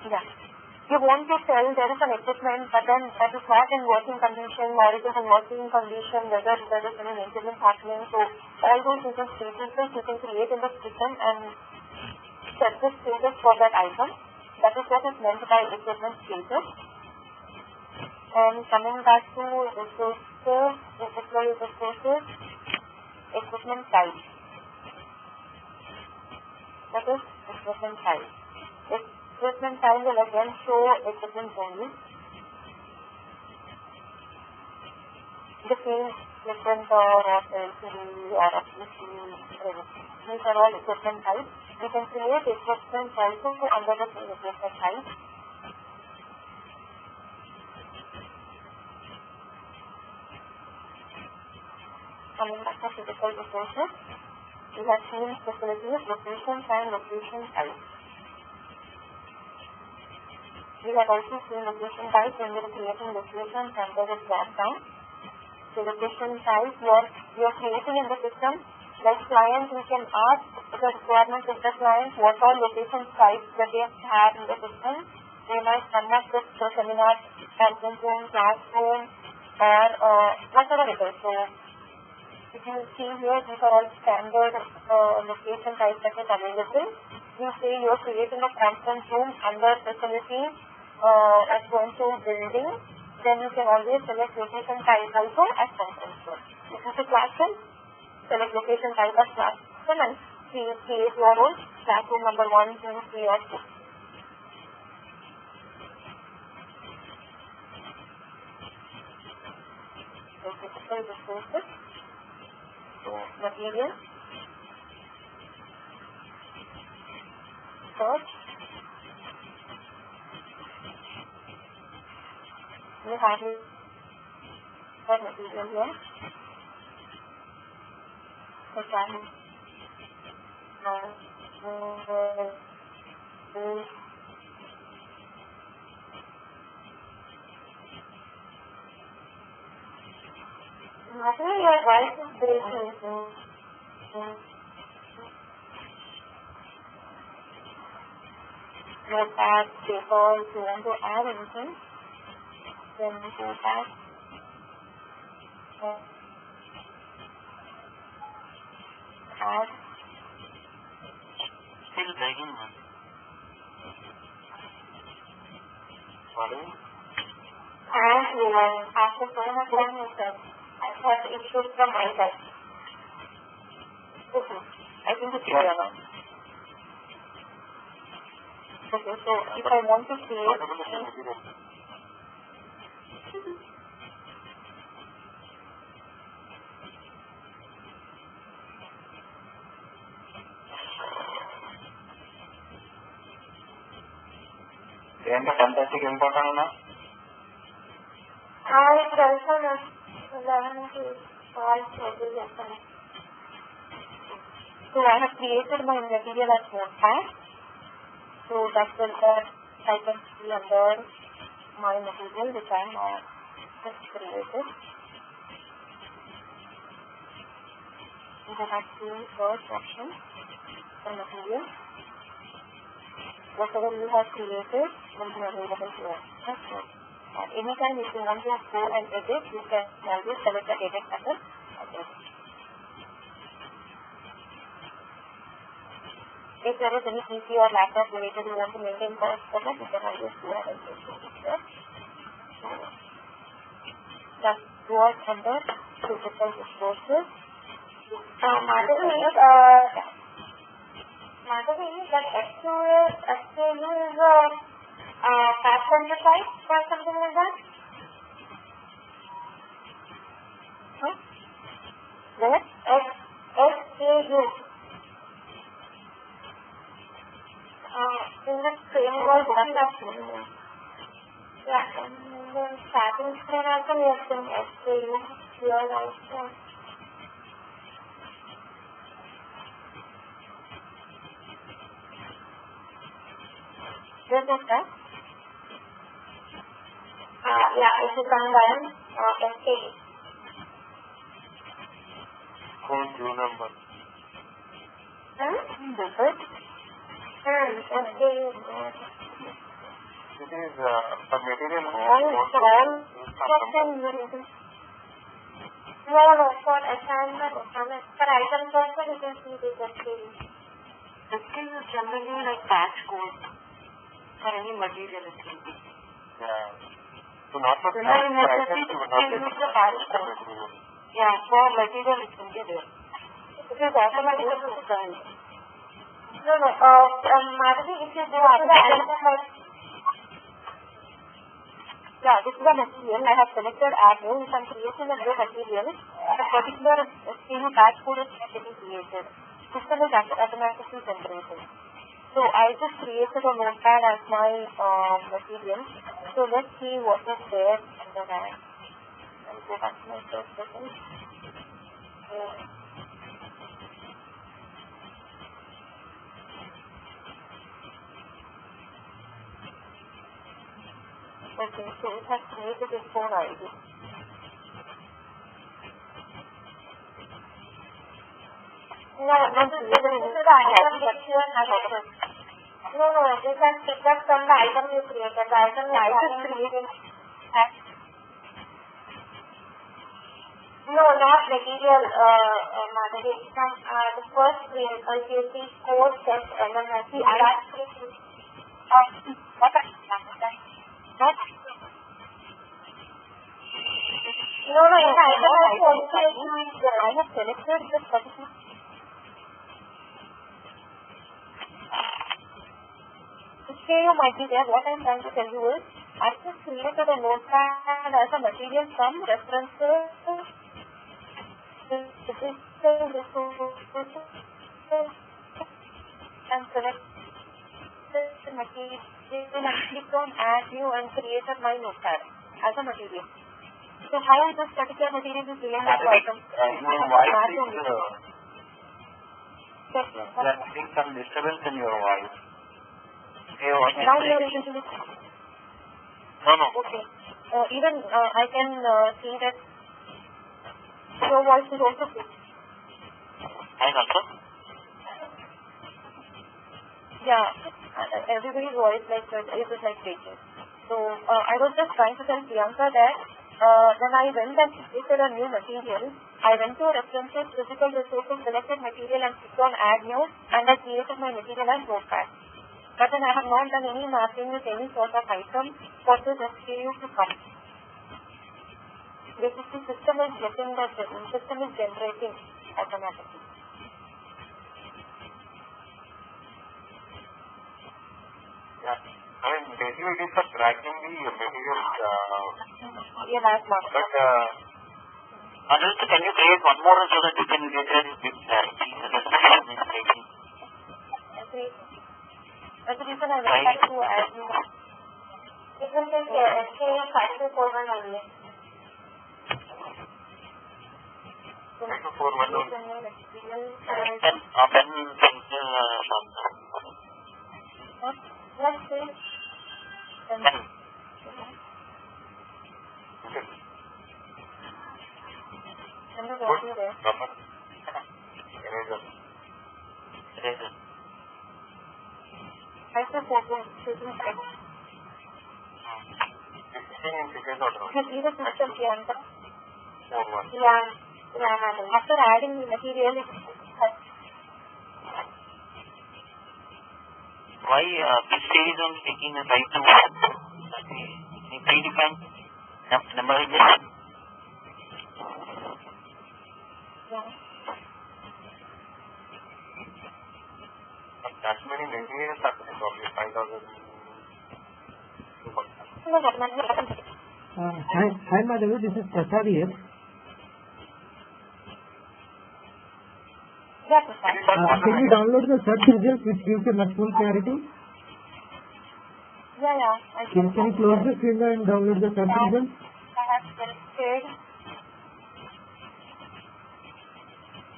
Yeah. You want to tell there is an equipment, but then that is not in working condition, or it is in working condition, whether there is any maintenance happening. So all those different statuses you can create in the system and set the status for that item. That is what is meant by equipment status. And coming back to resources, equipment type. That is equipment type. Equipment type will again show equipment only. The same different or LCD or FPC, these are all equipment types. You can create equipment also under the same equipment type. Coming back to physical resources, we have seen facilities, locations and location types. We have also seen location types when we are creating locations under the drop down. So location type you are creating in the system. Like client, we can ask the requirements of the client what all location types that they have in the system. They might come up with the seminar, conference room, classroom, or whatever it is. So if you see here, these are all standard location types that is available. You say you are creating a conference room under facility at so-and-so building, then you can always select location type also as conference room. If it's a classroom, select location type as classroom and create your own classroom number 1, 2, 3 or 4. So physical resources, so material, search, you have the material here, so Actually, your voice is breaking. Notepad, paper, if you want to add anything, then go back. Add. Still begging, man. Sorry? And after so much time, you said, I have issues from my side. Okay, I think it's clear now. Okay, so if I want to create ఏంటో fantastic important ఉన్నా it's also not 11 to 12 schedule yesterday. So I have created my material as notepad. So that's the I can see under my material which I have just created. We have two first option for material. Whatever you have created will be available here. That's it. And anytime if you want to go and edit, you can always select the edit button. Okay. If there is any PC or laptop related you want to maintain for that, you can always do that and just it. That was under physical resources. Madhavi, that SKU is past enterprise or something like that? Huh? What? SKU. In the framework, yeah, and then starting screen also we have some SKU here also. Where was that? Yeah, if you come down, SKU. code due number That's it. SKU. it is the material No, for assignment, for items also we can see this SKU. SKU is generally like batch code for any material it will be. yeah so not for In the batch code. Yeah, for material it will be there. It is automatically designed. No, Madhavi, if you go to the item like, yeah, this is the material. I have selected add new. If I am creating a new material, a particular SKU batch code is getting created. System is automatically generated. So I just created a notepad as my material. So let's see what is there under that. I'll go back to my first second. Okay, so it has created its own ID. no, this is the item which you have created. No, this has picked up from the item you created. The item you have created. No, not material, Madhavi. From the first screen, if you see code set LMS, that screen. What I not No, in the item I have selected this particular. SKU might be there. What I am trying to tell you is I just created a notepad as a material from references. And select the material and click on add new and created my notepad as a material. So how this particular material is related to item? Your voice is there is some disturbance in your voice. Now you are able to listen. No. Okay. Even I can see that your voice is also good. Mine also? Yeah, everybody's voice is like breaking. So I was just trying to tell Priyanka that when I went and created a new material, I went to references, physical resources, selected material and clicked on add new and I created my material as notepad. But then I have not done any mapping with any sort of item for this SKU to come. Basically, system is generating automatically. Yeah. I mean, basically it is for tracking the materials. Yeah, that's not. But Anil, can you create one more so that you can get a bit clarity? That's the reason I went back to add new. It will take SKU 5241 only. 5241 Let's say. Can you go to there? Eraser. I said photo. You see the system, Priyanka? Yeah. After adding the material, why this stage is only taking a right to predefined numerization? yeah. That many materials are probably 5,000. No, but not. Hi, Madhavi, this is Prasad here. Yeah, Prasad. Can you download the search results which gives you much full clarity? Yeah. Can you close this window and download the search results? I have selected.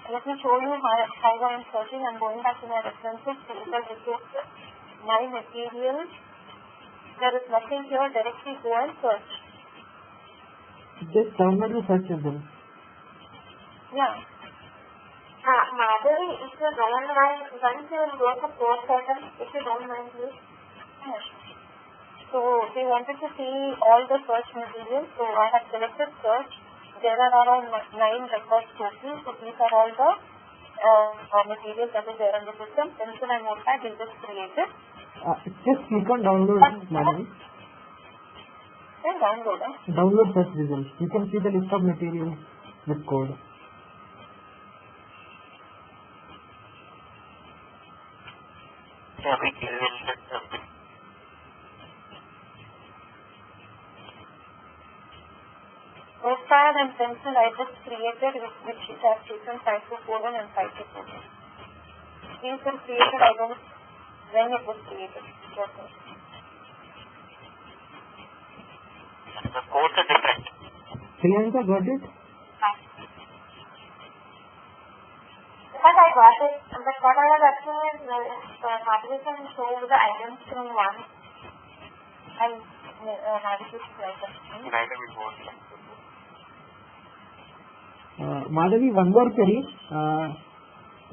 Let me show you how I am searching. I'm going back to my references, physical resources, my materials. There is nothing here. Directly go and search. Just download the search results. Yeah. Madhavi, if you don't mind, once you will go to course item, if you don't mind, please. Yes. So, we wanted to see all the search materials. So, I have selected search. There are around 9 records total. So, these are all the materials that is there on the system. Pencil and notepad is just created. Just click on download, Madhavi. Then download. Download search results. You can see the list of materials with code. Notepad and pencil I just created which have taken 5 to 4 and 5 to 4. These were created, I don't know when it was created. The codes are different. Priyanka, got it? Because I got it, but what I was asking is Madhavi can show the items in one. I navigate to items. Madhavi, one more query.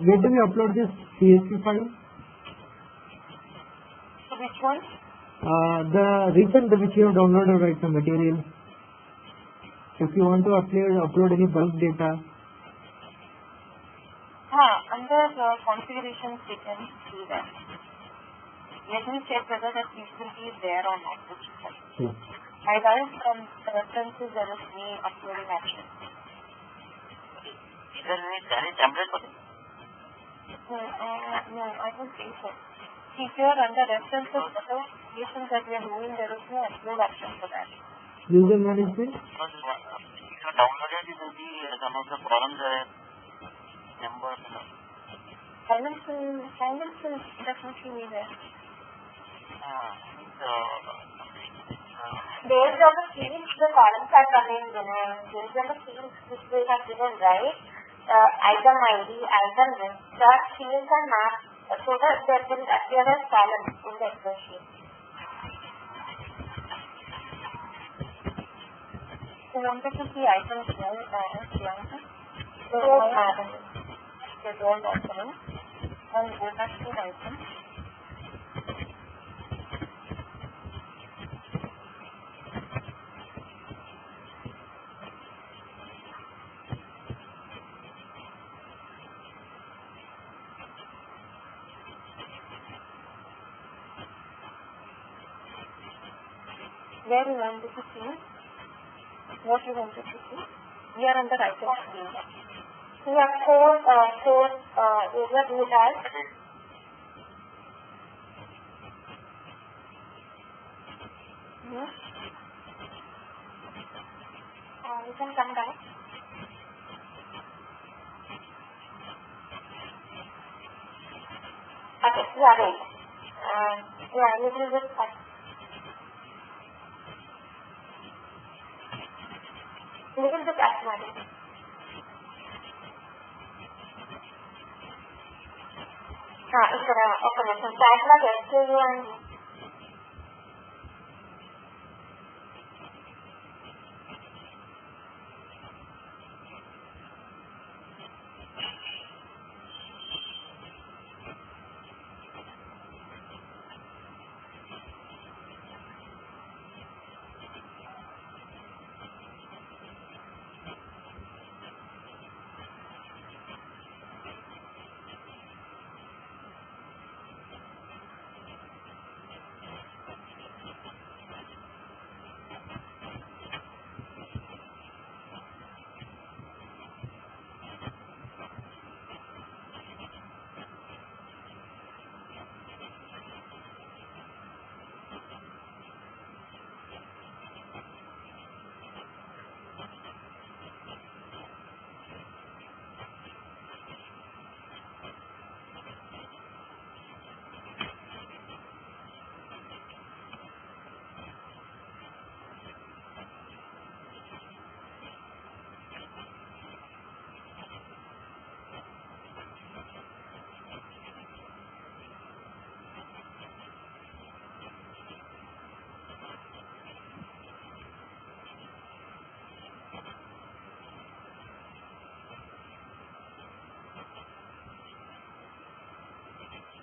Where do we upload this CSV file? So which one? The recent which you have downloaded, right, the material. If you want to upload any bulk data. Under configurations we can see that. Let me check whether that feasibility is there or not. I got from references there is any uploading action. Is there any template for this? No, I don't think so. See here under references, applications that we are doing, there is no upload option for that. User management? Because if you downloaded, it will be some of the columns are numbers. Silence will definitely be there. Based on the fields, the columns are coming in. Based on the fields which we have given, right? Item ID, item list, that fields are mapped so that there will appear as columns in the Excel sheet. So wanted to see items here, Priyanka. So scheduled offering and go back to items. Where you wanted to see? What you wanted to see? We are under items screen. We have four area view types. You can come back. Okay, yeah, right. Little bit cut. Little bit asthmatic. ఇక్కడ ఒక నిమిషం catalogue SKU and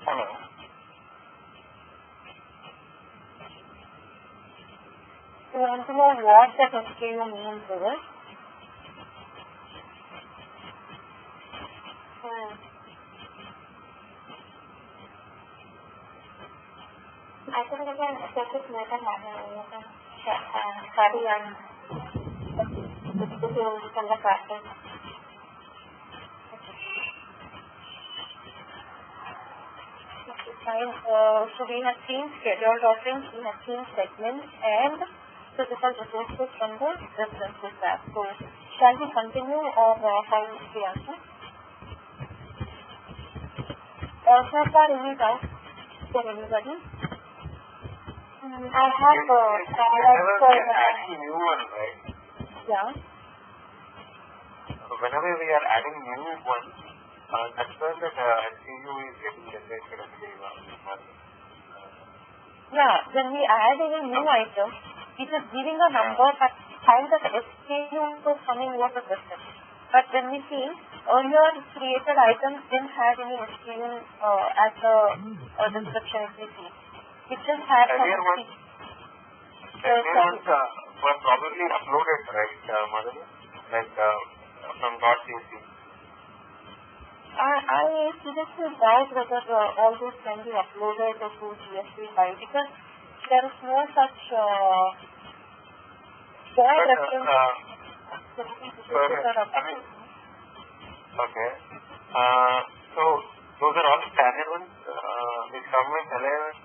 Hello. You want to know what that SKU means, is it? I think we can check it later. You can study and discuss from the practice. Fine. So we have seen scheduled offerings, we have seen segments and physical resources from the references tab. So shall we continue or how the answer? So far any doubts for anybody? I have whenever we are adding new one, right? Yeah. So whenever we are adding new one, that's where the SKU is getting generated at the Yeah, when we add any new item, it is giving a number but how the SKU is coming over the system. But when we see earlier created items didn't have any SKU as a description if we see. It just had earlier ones were probably uploaded, right, Madhavi? Like from .cc. I seriously doubt whether all those can be uploaded to CSV file because there is no such Okay. So those are all standard ones which come with LMS.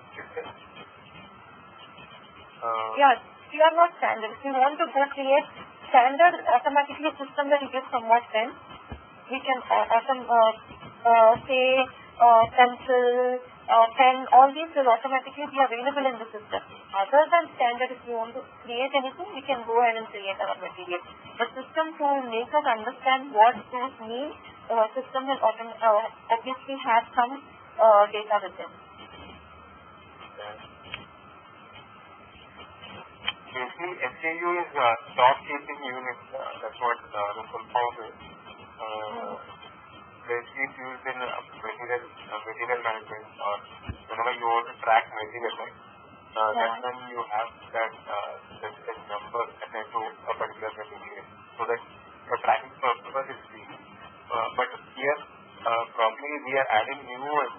Yeah, you are not standard. If you want to go create standard, automatically system will give somewhat 10. We can say pencil, pen, all these will automatically be available in the system. Other than standard, if you want to create anything, we can go ahead and create our material. The system to make us understand what those mean, system will obviously have some data with them. Basically, SAU is stock keeping unit. That's what the full form is. Basically, it's used in material management, or whenever you want to track material, right? That's when you have that specific number assigned to a particular material, so that for tracking purpose is free. But here, probably we are adding new ones.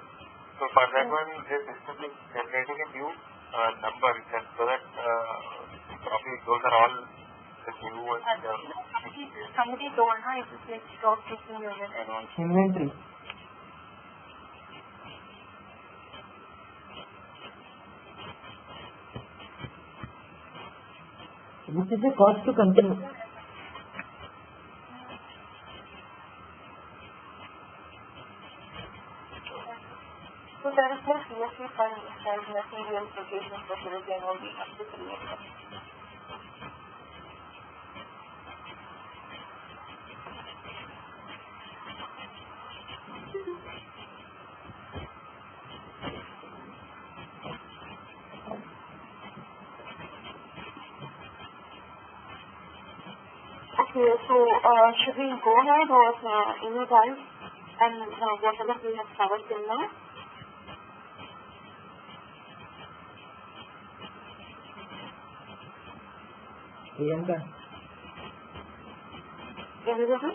So for that one, this system is generating a new number, so that probably those are all the new ones. Somebody told her it is like stock keeping unit and all. Inventory. Which is the cost to continue? So there is no CSV fund and material location facility and all we have to create. Okay, so should we go ahead or any guys and whatever we have covered till now? Priyanka. Everybody?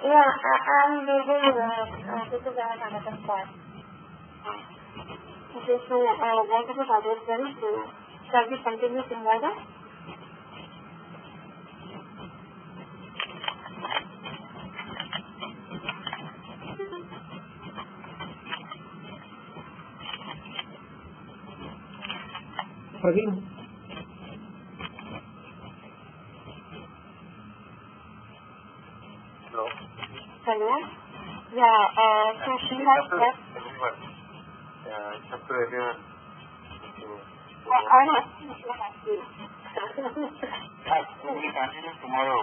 Yeah, I'm reading because I have another part. Okay, so what about others then? So shall we continue tomorrow? Praveen. Hello. Hello? Yeah, so she has left. It's up to everyone. I'm asking if you have to. We will continue tomorrow.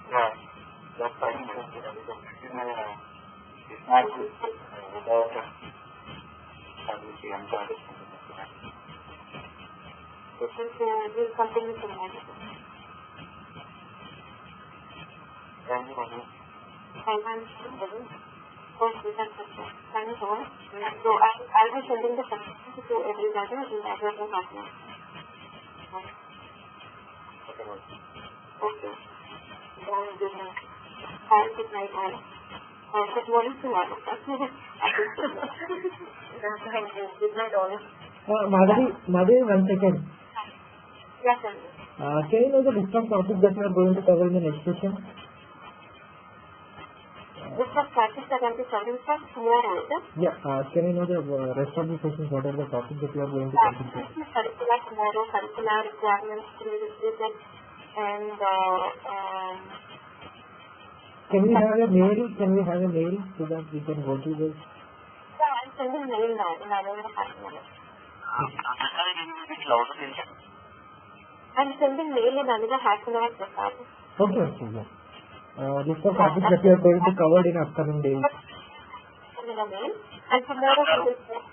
Yeah, that's fine. It's not good without So we'll continue tomorrow. Thank you, Manu. Thank you so much. So I'll be sending the questions to everybody in the address of happening. Okay. Good night. Have a good night all. Good morning tomorrow. Good night all. Madhavi, 1 second. Yes, sir. Can you know the list of topics that we are going to cover in the next session? This was practice that I'm starting from tomorrow, is it? Yeah, can you know the rest of the sessions, what are the topics that we are going to concentrate? Curricula tomorrow, curricula requirements, prerequisites, and Can we have a mail so that we can go through this? yeah, I'm sending mail now in another 5 minutes. I'm sending mail in another half an hour. Okay, yeah. List of topics that we are going to cover in upcoming days. In a mail, and tomorrow we will